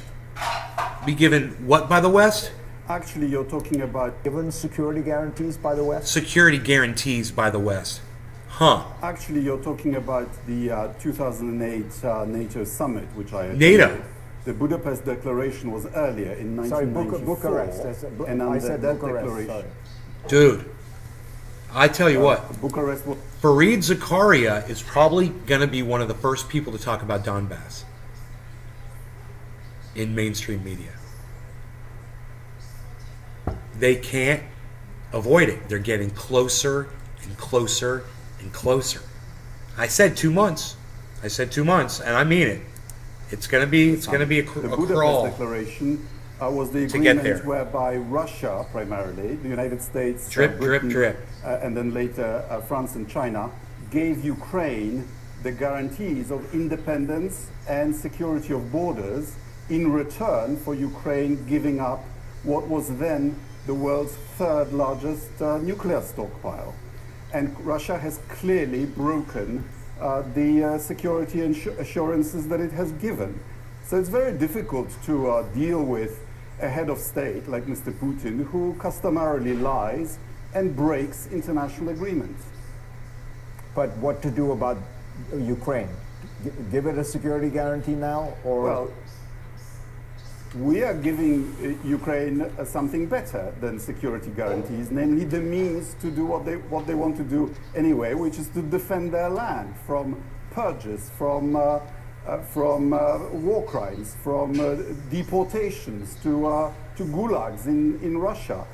Be given what by the West? Actually, you're talking about... Given security guarantees by the West? Security guarantees by the West. Huh. Actually, you're talking about the 2008 NATO summit, which I attended. NATO? The Budapest Declaration was earlier in 1994. Bucharest. And under I said that Bucharest, declaration... Dude, I tell you what. Bucharest was... Fareed Zakaria is probably going to be one of the first people to talk about Donbass in mainstream media. They can't avoid it. They're getting closer and closer and closer. I said 2 months. And I mean it. It's going to be a Budapest crawl. Declaration was the to get there. agreement whereby Russia, primarily, the United States, Drip, Britain, drip. And then later France and China, gave Ukraine the guarantees of independence and security of borders in return for Ukraine giving up what was then the world's third largest nuclear stockpile. And Russia has clearly broken the security assurances that it has given. So it's very difficult to deal with a head of state like Mr. Putin, who customarily lies and breaks international agreements. But what to do about Ukraine? Give it a security guarantee now, or? Well, we are giving Ukraine something better than security guarantees, namely the means to do what they want to do anyway, which is to defend their land from purges, from war crimes, from deportations to gulags in Russia.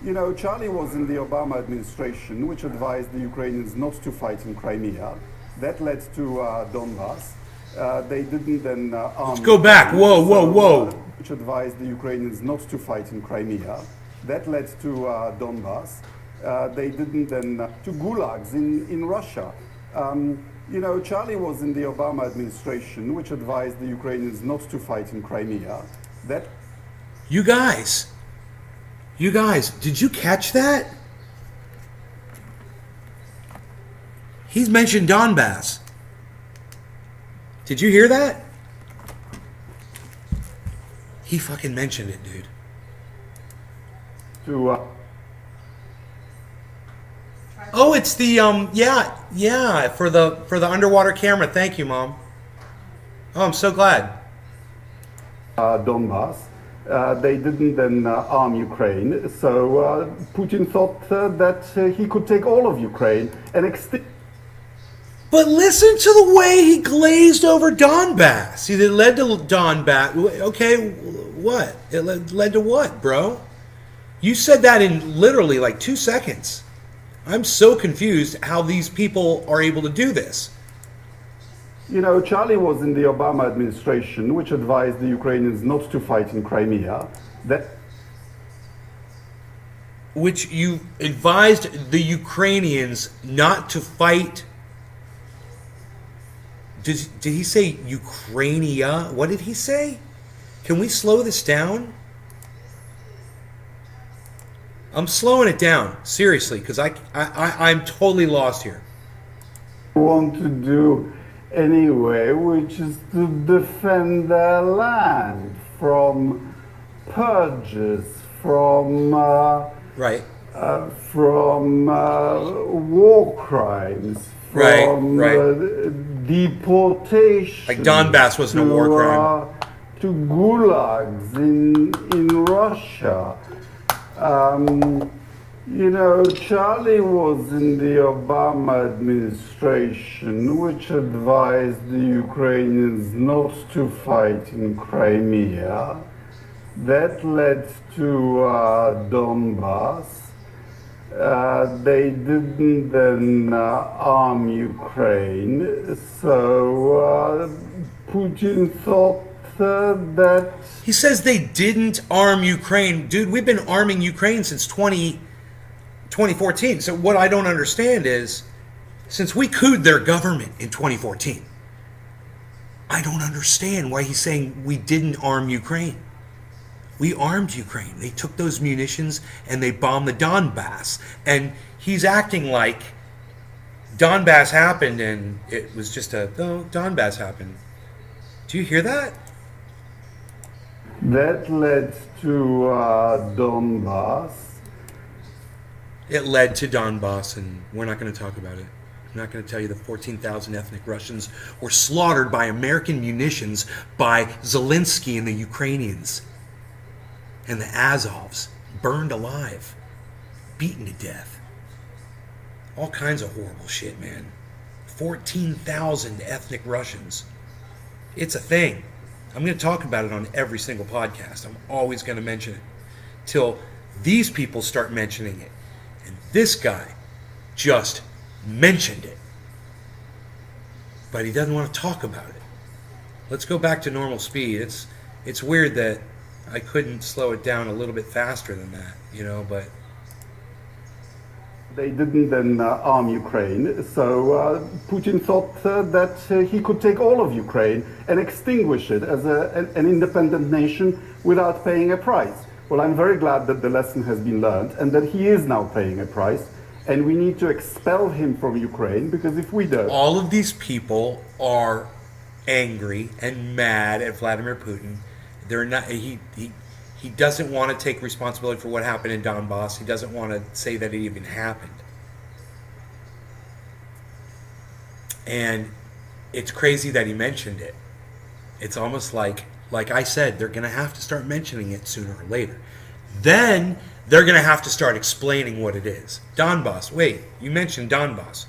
You know, Charlie was in the Obama administration, which advised the Ukrainians not to fight in Crimea. That led to Donbass. They didn't then arm... Let's go back. Whoa. Which advised the Ukrainians not to fight in Crimea. That led to Donbass. They didn't then... to gulags in Russia. You know, Charlie was in the Obama administration, which advised the Ukrainians not to fight in Crimea. That... You guys, did you catch that? He's mentioned Donbass. Did you hear that? He fucking mentioned it, dude. to Oh, it's the yeah, for the underwater camera. Thank you, Mom. Oh, I'm so glad. Donbass. They didn't then arm Ukraine, so Putin thought that he could take all of Ukraine and extinct. But listen to the way he glazed over Donbass. See, it led to Donbass. Okay, what? It led to what, bro? You said that in literally like 2 seconds. I'm so confused how these people are able to do this. You know, Charlie was in the Obama administration, which advised the Ukrainians not to fight in Crimea. Which you advised the Ukrainians not to fight. Did he say Ukrainia? What did he say? Can we slow this down? I'm slowing it down, seriously, because I'm totally lost here. Want to do anyway, which is to defend their land from purges, from war crimes, from deportation. Like Donbass wasn't a war crime. To gulags in Russia. You know, Charlie was in the Obama administration, which advised the Ukrainians not to fight in Crimea. That led to Donbass. They didn't then arm Ukraine, so Putin thought that... He says they didn't arm Ukraine. Dude, we've been arming Ukraine since 2014. So what I don't understand is, since we cooed their government in 2014, I don't understand why he's saying we didn't arm Ukraine. We armed Ukraine. They took those munitions and they bombed the Donbass. And he's acting like Donbass happened and it was just Donbass happened. Do you hear that? That led to Donbass. It led to Donbass, and we're not going to talk about it. I'm not going to tell you the 14,000 ethnic Russians were slaughtered by American munitions by Zelensky and the Ukrainians. And the Azovs burned alive, beaten to death. All kinds of horrible shit, man. 14,000 ethnic Russians. It's a thing. I'm going to talk about it on every single podcast. I'm always going to mention it till these people start mentioning it. And this guy just mentioned it. But he doesn't want to talk about it. Let's go back to normal speed. It's weird that I couldn't slow it down a little bit faster than that, you know, but... They didn't then arm Ukraine, so Putin thought that he could take all of Ukraine and extinguish it as an independent nation without paying a price. Well, I'm very glad that the lesson has been learned and that he is now paying a price, and we need to expel him from Ukraine, because if we don't... All of these people are angry and mad at Vladimir Putin. They're not... He doesn't want to take responsibility for what happened in Donbass. He doesn't want to say that it even happened. And it's crazy that he mentioned it. It's almost like I said, they're going to have to start mentioning it sooner or later. Then they're going to have to start explaining what it is. Donbass. Wait, you mentioned Donbass.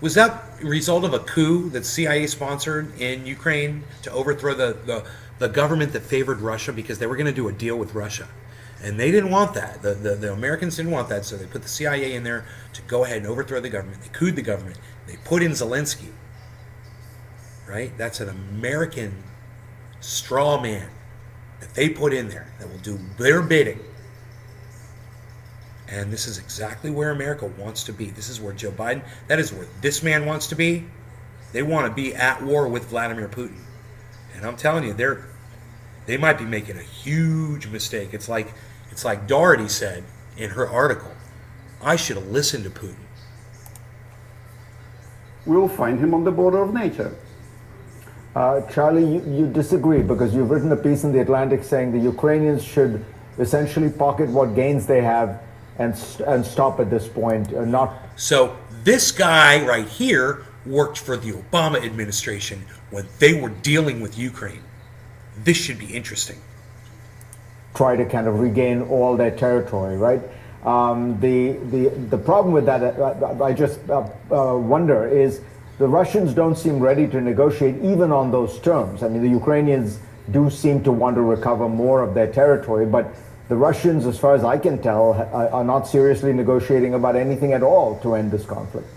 Was that a result of a coup that CIA sponsored in Ukraine to overthrow the government that favored Russia because they were going to do a deal with Russia? And they didn't want that. The Americans didn't want that, so they put the CIA in there to go ahead and overthrow the government. They couped the government. They put in Zelensky. Right? That's an American straw man that they put in there that will do their bidding. And this is exactly where America wants to be. This is where Joe Biden, that is where this man wants to be. They want to be at war with Vladimir Putin. And I'm telling you, they might be making a huge mistake. It's like Doherty said in her article, I should have listened to Putin. We'll find him on the border of NATO. Charlie, you disagree because you've written a piece in The Atlantic saying the Ukrainians should essentially pocket what gains they have and stop at this point. Not So this guy right here worked for the Obama administration when they were dealing with Ukraine. This should be interesting. try to kind of regain all their territory, right? The problem with that, I just wonder, is the Russians don't seem ready to negotiate even on those terms. I mean, the Ukrainians do seem to want to recover more of their territory, but the Russians, as far as I can tell, are not seriously negotiating about anything at all to end this conflict.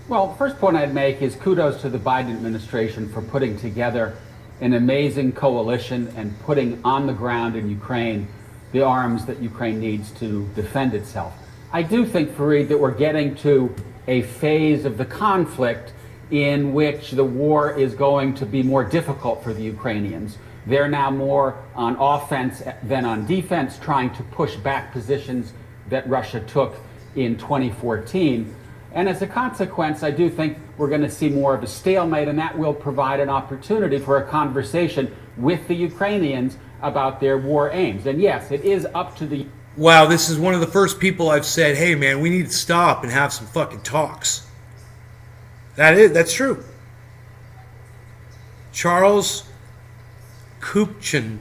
Well, first point I'd make is kudos to the Biden administration for putting together an amazing coalition and putting on the ground in Ukraine the arms that Ukraine needs to defend itself. I do think, Fareed, that we're getting to a phase of the conflict in which the war is going to be more difficult for the Ukrainians. They're now more on offense than on defense, trying to push back positions that Russia took in 2014. And as a consequence, I do think we're going to see more of a stalemate, and that will provide an opportunity for a conversation with the Ukrainians about their war aims. And yes, it is up to the... Wow, this is one of the first people I've said, hey man, we need to stop and have some fucking talks. That's true. Charles Kupchan,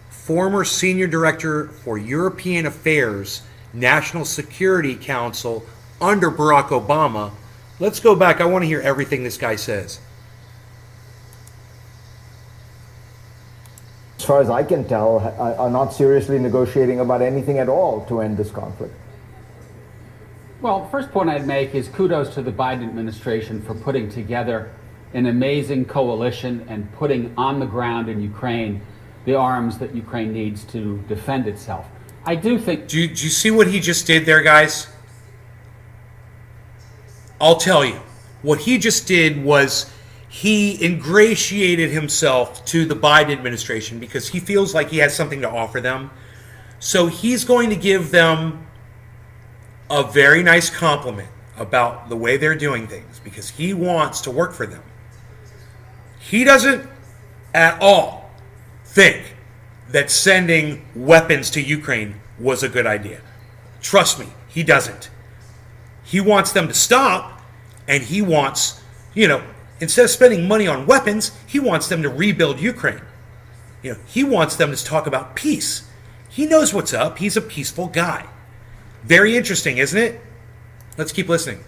former senior director for European Affairs, National Security Council under Barack Obama. Let's go back. I want to hear everything this guy says. As far as I can tell, are not seriously negotiating about anything at all to end this conflict. Well, the first point I'd make is kudos to the Biden administration for putting together an amazing coalition and putting on the ground in Ukraine the arms that Ukraine needs to defend itself. I do think... Do you see what he just did there, guys? I'll tell you. What he just did was he ingratiated himself to the Biden administration because he feels like he has something to offer them. So he's going to give them a very nice compliment about the way they're doing things because he wants to work for them. He doesn't at all think that sending weapons to Ukraine was a good idea. Trust me, he doesn't. He wants them to stop, and he wants, instead of spending money on weapons, he wants them to rebuild Ukraine. He wants them to talk about peace. He knows what's up. He's a peaceful guy. Very interesting, isn't it? Let's keep listening.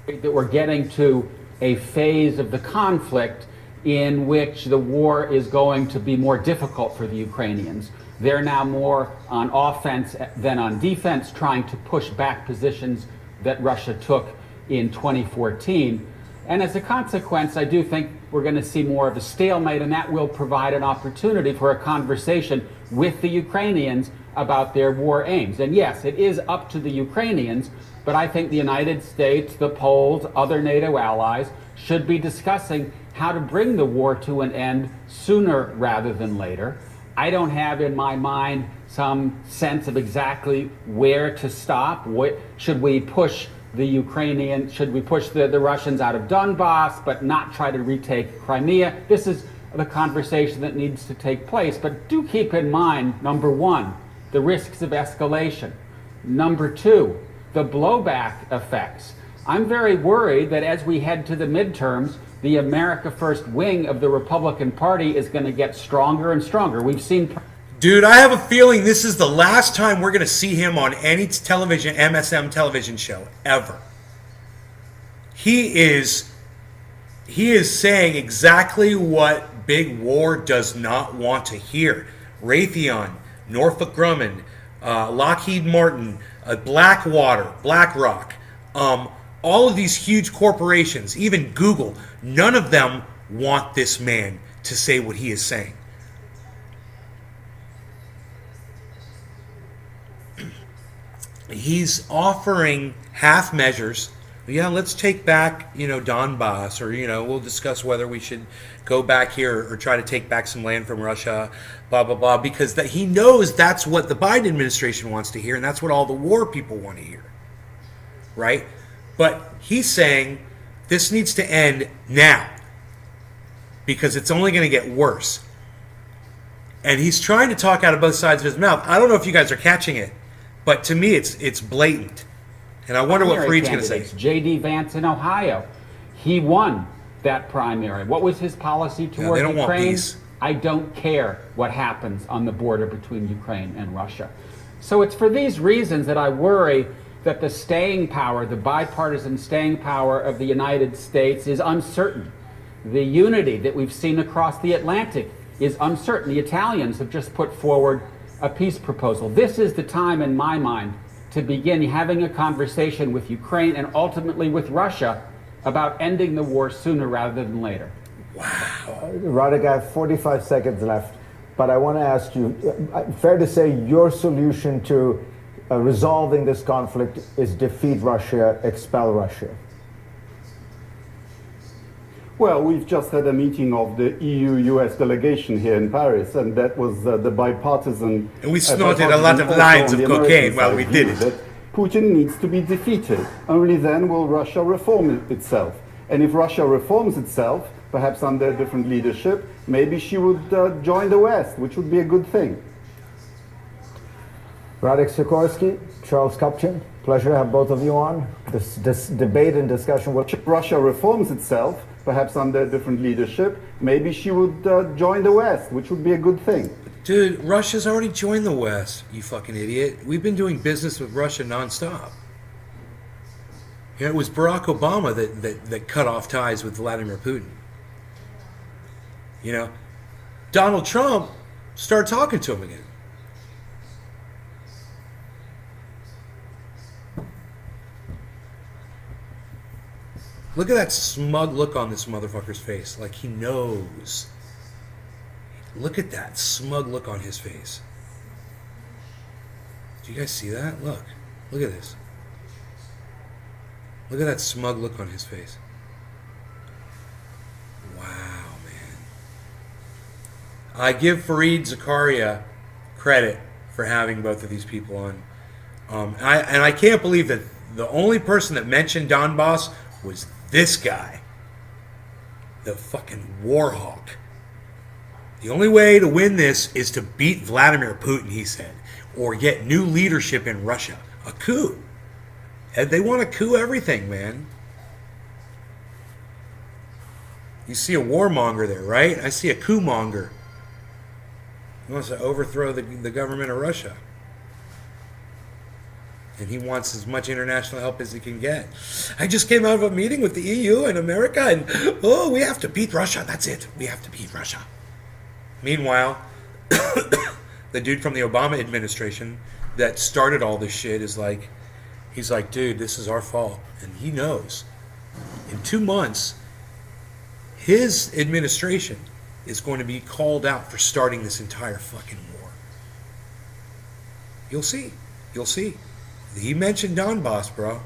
That we're getting to a phase of the conflict in which the war is going to be more difficult for the Ukrainians. They're now more on offense than on defense, trying to push back positions that Russia took in 2014. And as a consequence, I do think we're going to see more of a stalemate, and that will provide an opportunity for a conversation with the Ukrainians about their war aims. And yes, it is up to the Ukrainians, but I think the United States, the Poles, other NATO allies should be discussing how to bring the war to an end sooner rather than later. I don't have in my mind some sense of exactly where to stop. Should we push the Russians out of Donbass, but not try to retake Crimea? This is the conversation that needs to take place. But do keep in mind, number one, the risks of escalation. Number two, the blowback effects. I'm very worried that as we head to the midterms, the America First wing of the Republican Party is going to get stronger and stronger. We've seen... Dude, I have a feeling this is the last time we're going to see him on any television, MSM television show, ever. He is saying exactly what Big War does not want to hear. Raytheon, Northrop Grumman, Lockheed Martin, Blackwater, BlackRock, all of these huge corporations, even Google, none of them want this man to say what he is saying. He's offering half measures. Yeah, let's take back, Donbass, or, we'll discuss whether we should go back here or try to take back some land from Russia, blah, blah, blah, because he knows that's what the Biden administration wants to hear, and that's what all the war people want to hear, right? But he's saying this needs to end now because it's only going to get worse. And he's trying to talk out of both sides of his mouth. I don't know if you guys are catching it, but to me it's blatant. And I wonder what Fareed's going to say. J.D. Vance in Ohio. He won that primary. What was his policy toward they don't want Ukraine? peace. I don't care what happens on the border between Ukraine and Russia. So it's for these reasons that I worry that the staying power, the bipartisan staying power of the United States is uncertain. The unity that we've seen across the Atlantic is uncertain. The Italians have just put forward a peace proposal. This is the time, in my mind, to begin having a conversation with Ukraine and ultimately with Russia about ending the war sooner rather than later. Roderick, I have 45 seconds left, but I want to ask you, fair to say your solution to resolving this conflict is defeat Russia, expel Russia? Well, we've just had a meeting of the EU-US delegation here in Paris, and that was the bipartisan... And we snorted a lot of lines of cocaine while we did it. Putin needs to be defeated. Only then will Russia reform itself. And if Russia reforms itself, perhaps under a different leadership, maybe she would join the West, which would be a good thing. Radek Sikorski, Charles Kupchan, pleasure to have both of you on. This debate and discussion will... If Russia reforms itself, perhaps under a different leadership, maybe she would join the West, which would be a good thing. Dude, Russia's already joined the West, you fucking idiot. We've been doing business with Russia nonstop. You know, it was Barack Obama that cut off ties with Vladimir Putin. You know, Donald Trump started talking to him again. Look at that smug look on this motherfucker's face. Like he knows. Look at that smug look on his face. Do you guys see that? Look. Look at this. Look at that smug look on his face. Wow, man. I give Fareed Zakaria credit for having both of these people on. I can't believe that the only person that mentioned Donbass was this guy. The fucking war hawk. The only way to win this is to beat Vladimir Putin, he said, or get new leadership in Russia. A coup. And they want to coup everything, man. You see a warmonger there, right? I see a coup monger. He wants to overthrow the government of Russia. And he wants as much international help as he can get. I just came out of a meeting with the EU and America, and we have to beat Russia. That's it. We have to beat Russia. Meanwhile, the dude from the Obama administration that started all this shit is like, he's like, dude, this is our fault. And he knows. In 2 months, his administration is going to be called out for starting this entire fucking war. You'll see. You'll see. He mentioned Donbass, bro.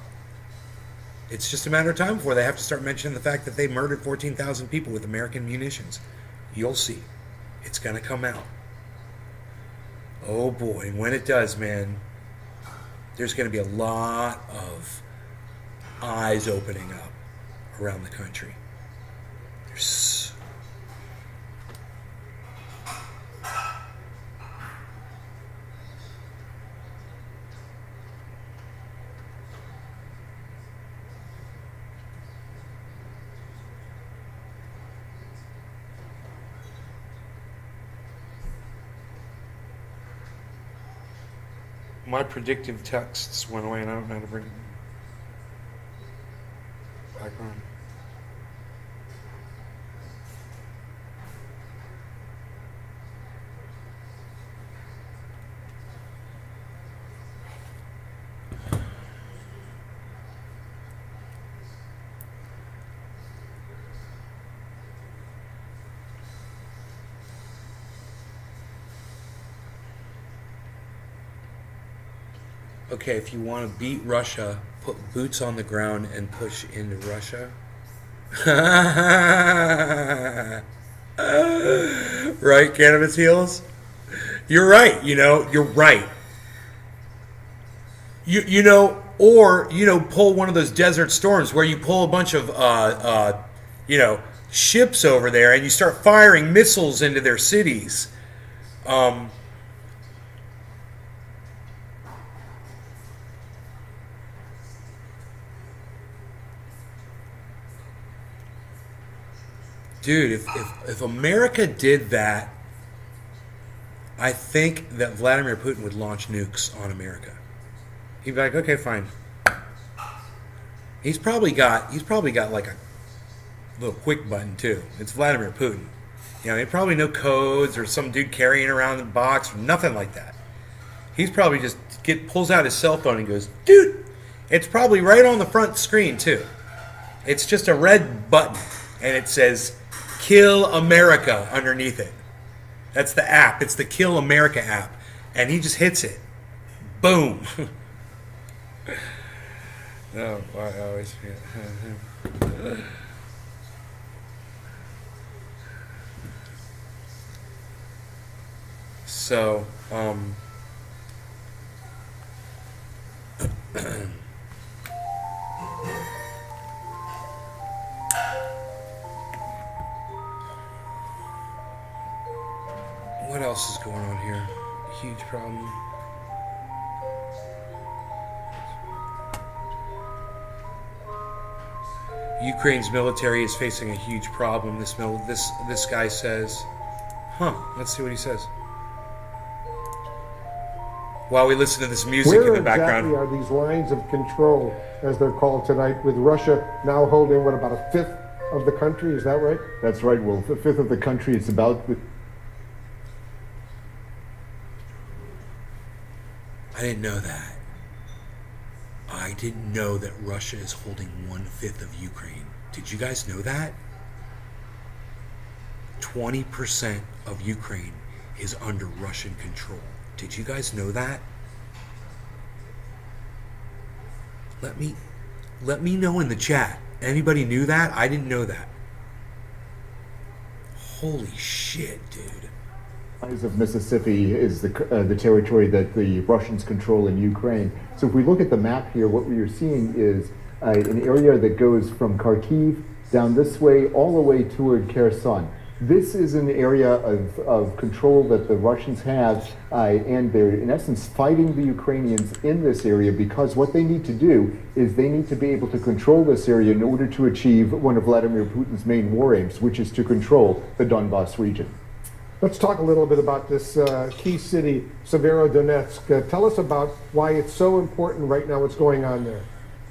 It's just a matter of time before they have to start mentioning the fact that they murdered 14,000 people with American munitions. You'll see. It's going to come out. Oh boy, and when it does, man, there's going to be a lot of eyes opening up around the country. There's... My predictive texts went away and I don't know how to bring them back on. Okay, if you want to beat Russia, put boots on the ground and push into Russia. Right, Cannabis Heels? You're right, you're right. You know, or, pull one of those Desert Storms where you pull a bunch of, ships over there and you start firing missiles into their cities. Dude, if America did that, I think that Vladimir Putin would launch nukes on America. He'd be like, okay, fine. He's probably got like a little quick button too. It's Vladimir Putin. You know, he probably no codes or some dude carrying around the box or nothing like that. He's probably just pulls out his cell phone and goes, dude. It's probably right on the front screen too. It's just a red button and it says Kill America underneath it. That's the app. It's the Kill America app. And he just hits it. Boom. No, I always forget. So, what else is going on here? Huge problem. Ukraine's military is facing a huge problem. This guy says, let's see what he says. While we listen to this music in the background. Where exactly are these lines of control, as they're called tonight, with Russia now holding, what, about a fifth of the country? Is that right? That's right, Wolf. A fifth of the country. It's about... I didn't know that. I didn't know that Russia is holding 1/5 of Ukraine. Did you guys know that? 20% of Ukraine is under Russian control. Did you guys know that? Let me know in the chat. Anybody knew that? I didn't know that. Holy shit, dude. Of Mississippi is the territory that the Russians control in Ukraine. So if we look at the map here, what we are seeing is an area that goes from Kharkiv down this way all the way toward Kherson. This is an area of control that the Russians have, and they're in essence fighting the Ukrainians in this area because what they need to do is they need to be able to control this area in order to achieve one of Vladimir Putin's main war aims, which is to control the Donbas region. Let's talk a little bit about this key city, Severodonetsk. Tell us about why it's so important right now, what's going on there.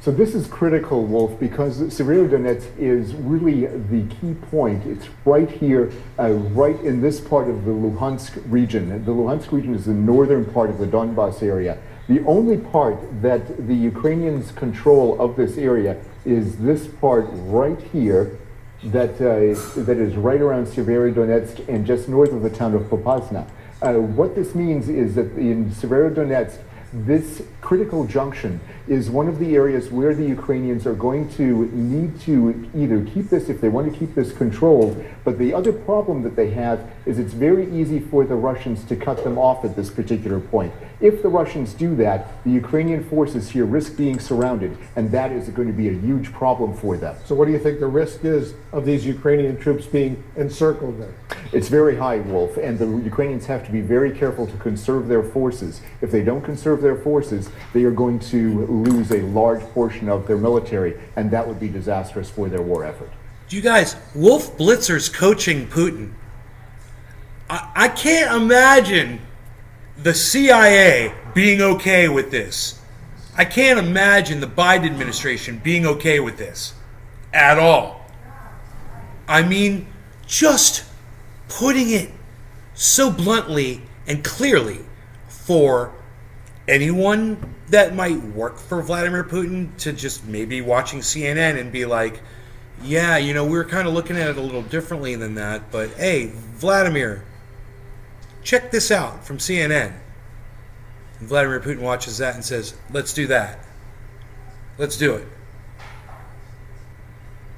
So this is critical, Wolf, because Severodonetsk is really the key point. It's right here, right in this part of the Luhansk region. The Luhansk region is the northern part of the Donbas area. The only part that the Ukrainians control of this area is this part right here, that is right around Severodonetsk and just north of the town of Popasna. What this means is that in Severodonetsk, this critical junction is one of the areas where the Ukrainians are going to need to either keep this, if they want to keep this controlled, but the other problem that they have is it's very easy for the Russians to cut them off at this particular point. If the Russians do that, the Ukrainian forces here risk being surrounded, and that is going to be a huge problem for them. So what do you think the risk is of these Ukrainian troops being encircled there? It's very high, Wolf, and the Ukrainians have to be very careful to conserve their forces. If they don't conserve their forces, they are going to lose a large portion of their military, and that would be disastrous for their war effort. You guys, Wolf Blitzer's coaching Putin. I can't imagine the CIA being okay with this. I can't imagine the Biden administration being okay with this at all. I mean, just putting it so bluntly and clearly for anyone that might work for Vladimir Putin to just maybe watching CNN and be like, yeah, you know, we're kind of looking at it a little differently than that, but hey, Vladimir, check this out from CNN. And Vladimir Putin watches that and says, let's do that. Let's do it.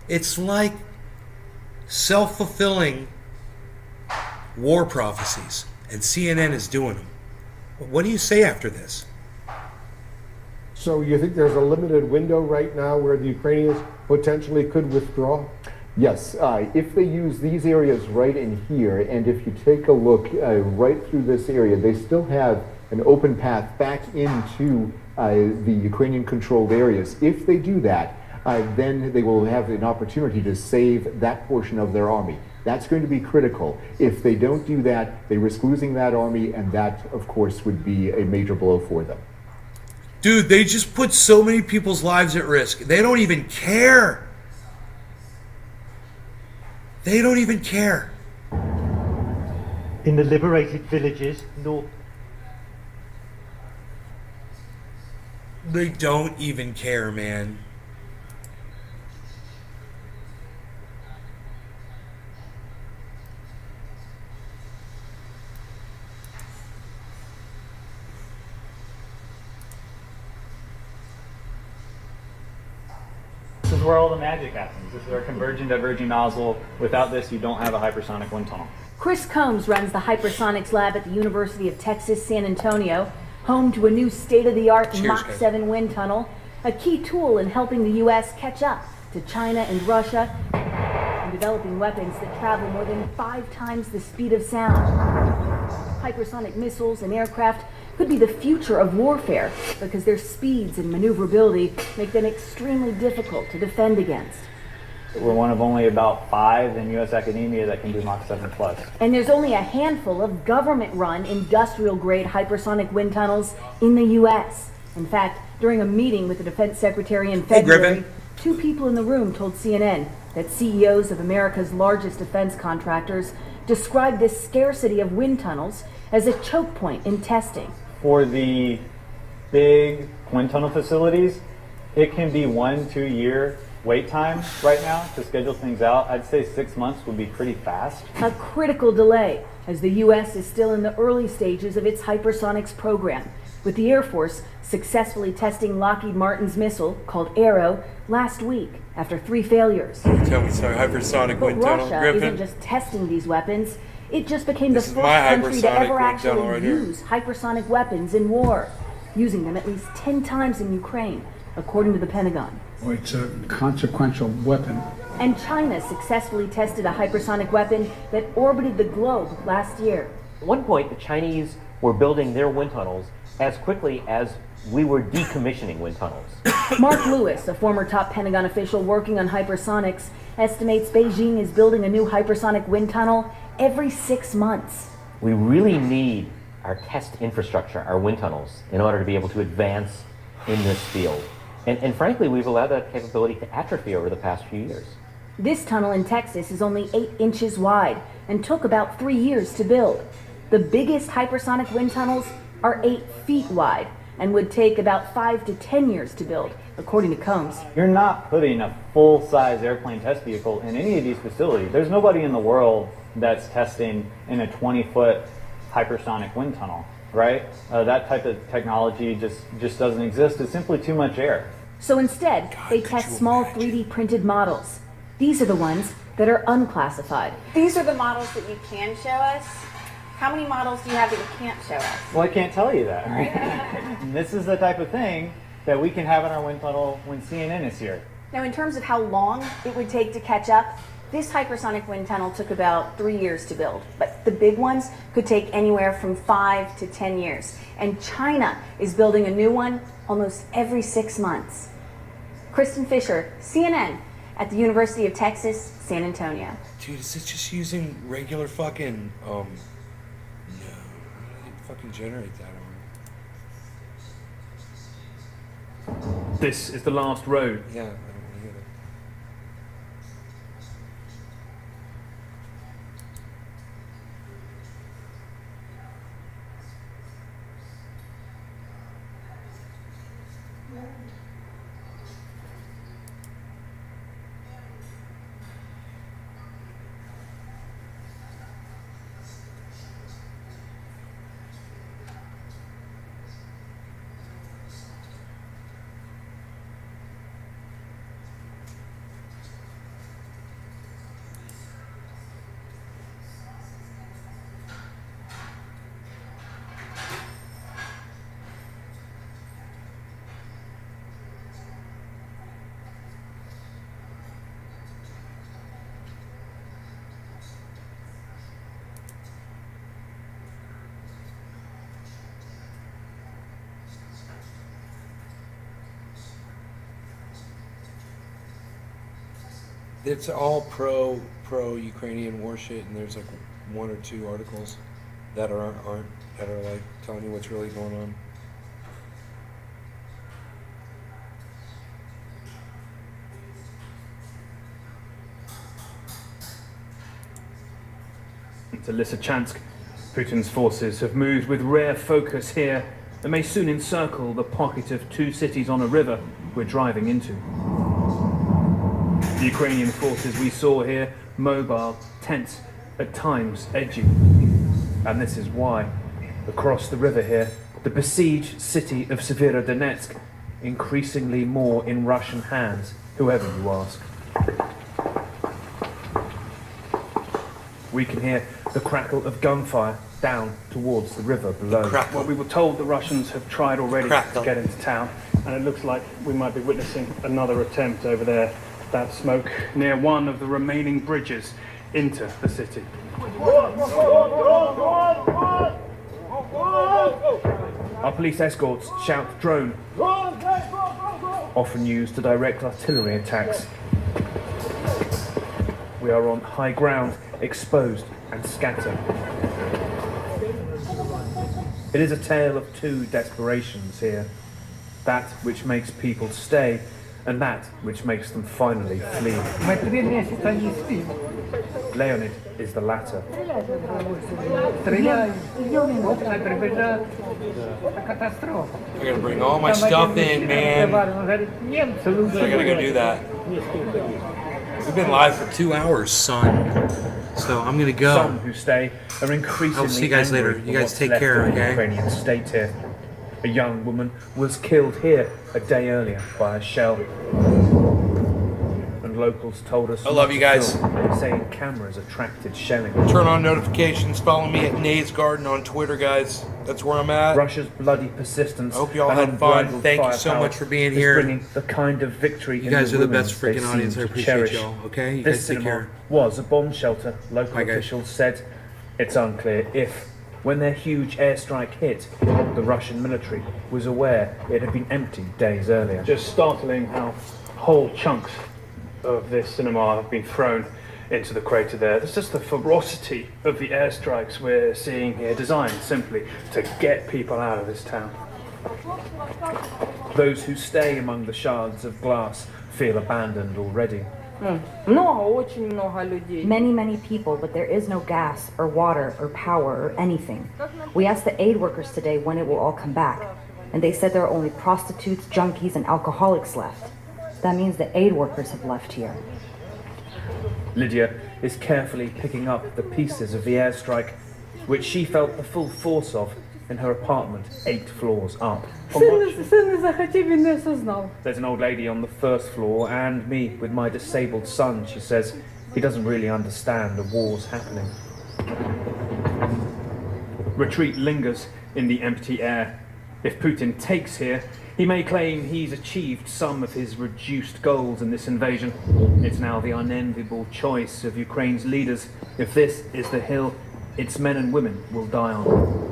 It's like self-fulfilling war prophecies, and CNN is doing them. What do you say after this? So you think there's a limited window right now where the Ukrainians potentially could withdraw? Yes, if they use these areas right in here, and if you take a look right through this area, they still have an open path back into the Ukrainian-controlled areas. If they do that, then they will have an opportunity to save that portion of their army. That's going to be critical. If they don't do that, they risk losing that army, and that, of course, would be a major blow for them. Dude, they just put so many people's lives at risk. They don't even care. They don't even care. In the liberated villages, They don't even care, man. This is where all the magic happens. This is our converging diverging nozzle. Without this, you don't have a hypersonic wind tunnel. Chris Combs runs the Hypersonics Lab at the University of Texas, San Antonio, home to a new state-of-the-art Mach 7 wind tunnel, a key tool in helping the U.S. catch up to China and Russia in developing weapons that travel more than 5 times the speed of sound. Hypersonic missiles and aircraft could be the future of warfare because their speeds and maneuverability make them extremely difficult to defend against. We're one of only about 5 in U.S. academia that can do Mach 7 plus. And there's only a handful of government-run industrial-grade hypersonic wind tunnels in the U.S. In fact, during a meeting with the Defense Secretary in February, 2 people in the room told CNN that CEOs of America's largest defense contractors described this scarcity of wind tunnels as a choke point in testing. For the big wind tunnel facilities, it can be 1-2 year wait time right now to schedule things out. I'd say 6 months would be pretty fast. A critical delay, as the U.S. is still in the early stages of its hypersonics program, with the Air Force successfully testing Lockheed Martin's missile, called Arrow, last week after 3 failures. Tell me, sorry, hypersonic But wind tunnel, Russia Griffin. isn't just testing these weapons. It just became the This is first my country to hypersonic ever wind tunnel actually right here. use hypersonic weapons in war, using them at least 10 times in Ukraine, according to the Pentagon. It's a consequential weapon. And China successfully tested a hypersonic weapon that orbited the globe last year. At one point, the Chinese were building their wind tunnels as quickly as we were decommissioning wind tunnels. Mark Lewis, a former top Pentagon official working on hypersonics, estimates Beijing is building a new hypersonic wind tunnel every 6 months. We really need our test infrastructure, our wind tunnels, in order to be able to advance in this field. And frankly, we've allowed that capability to atrophy over the past few years. This tunnel in Texas is only 8 inches wide and took about 3 years to build. The biggest hypersonic wind tunnels are 8 feet wide and would take about 5 to 10 years to build, according to Combs. You're not putting a full-size airplane test vehicle in any of these facilities. There's nobody in the world that's testing in a 20-foot hypersonic wind tunnel, right? That type of technology just doesn't exist. It's simply too much air. So instead, they test small 3D printed models. These are the ones that are unclassified. These are the models that you can show us. How many models do you have that you can't show us? Well, I can't tell you that, right? And this is the type of thing that we can have in our wind tunnel when CNN is here. Now, in terms of how long it would take to catch up, this hypersonic wind tunnel took about 3 years to build, but the big ones could take anywhere from 5 to 10 years. And China is building a new one almost every 6 months. Kristen Fisher, CNN, at the University of Texas, San Antonio. Dude, is it just using regular fucking, no, how do they fucking generate that on? This is the last road. Yeah, I don't want to hear that. It's all pro Ukrainian war shit, and there's like 1 or 2 articles that aren't that are like telling you what's really going on. To Lysychansk, Putin's forces have moved with rare focus here and may soon encircle the pocket of 2 cities on a river we're driving into. The Ukrainian forces we saw here, mobile, tense, at times edgy. And this is why, across the river here, the besieged city of Severodonetsk, increasingly more in Russian hands, whoever you ask. We can hear the crackle of gunfire down towards the river below. Well, we were told the Russians have tried already to get into town, and it looks like we might be witnessing another attempt over there. That smoke near one of the remaining bridges into the city. Our police escorts shout drone, often used to direct artillery attacks. We are on high ground, exposed and scattered. It is a tale of 2 desperations here. That which makes people stay, and that which makes them finally flee. Leonid is the latter. I gotta bring all my stuff in, man. So I gotta go do that. We've been live for 2 hours, son. So I'm gonna go. Some who stay are increasingly I'll see you guys later. You guys take care, okay? Ukrainian state here. A young woman was killed here a day earlier by a shell. And locals told us I love you guys. Saying cameras attracted shelling. Turn on notifications. Follow me at Nays Garden on Twitter, guys. That's where I'm at. Russia's bloody persistence. I hope y'all had fun. Thank you so much for being here. Bringing the kind of victory you guys in are the the best freaking audience. I appreciate y'all. Okay, you this guys take cinema care. Was a bomb shelter. Local officials said it's unclear if, when their huge airstrike hit, the Russian military was aware it had been emptied days earlier. Just startling how whole chunks of this cinema have been thrown into the crater there. There's just the ferocity of the airstrikes we're seeing here, designed simply to get people out of this town. Those who stay among the shards of glass feel abandoned already. Many people, but there is no gas or water or power or anything. We asked the aid workers today when it will all come back, and they said there are only prostitutes, junkies, and alcoholics left. That means the aid workers have left here. Lydia is carefully picking up the pieces of the airstrike, which she felt the full force of in her apartment 8 floors up. There's an old lady on the first floor and me with my disabled son. She says he doesn't really understand the war's happening. Retreat lingers in the empty air. If Putin takes here, he may claim he's achieved some of his reduced goals in this invasion. It's now the unenviable choice of Ukraine's leaders. If this is the hill its men and women will die on.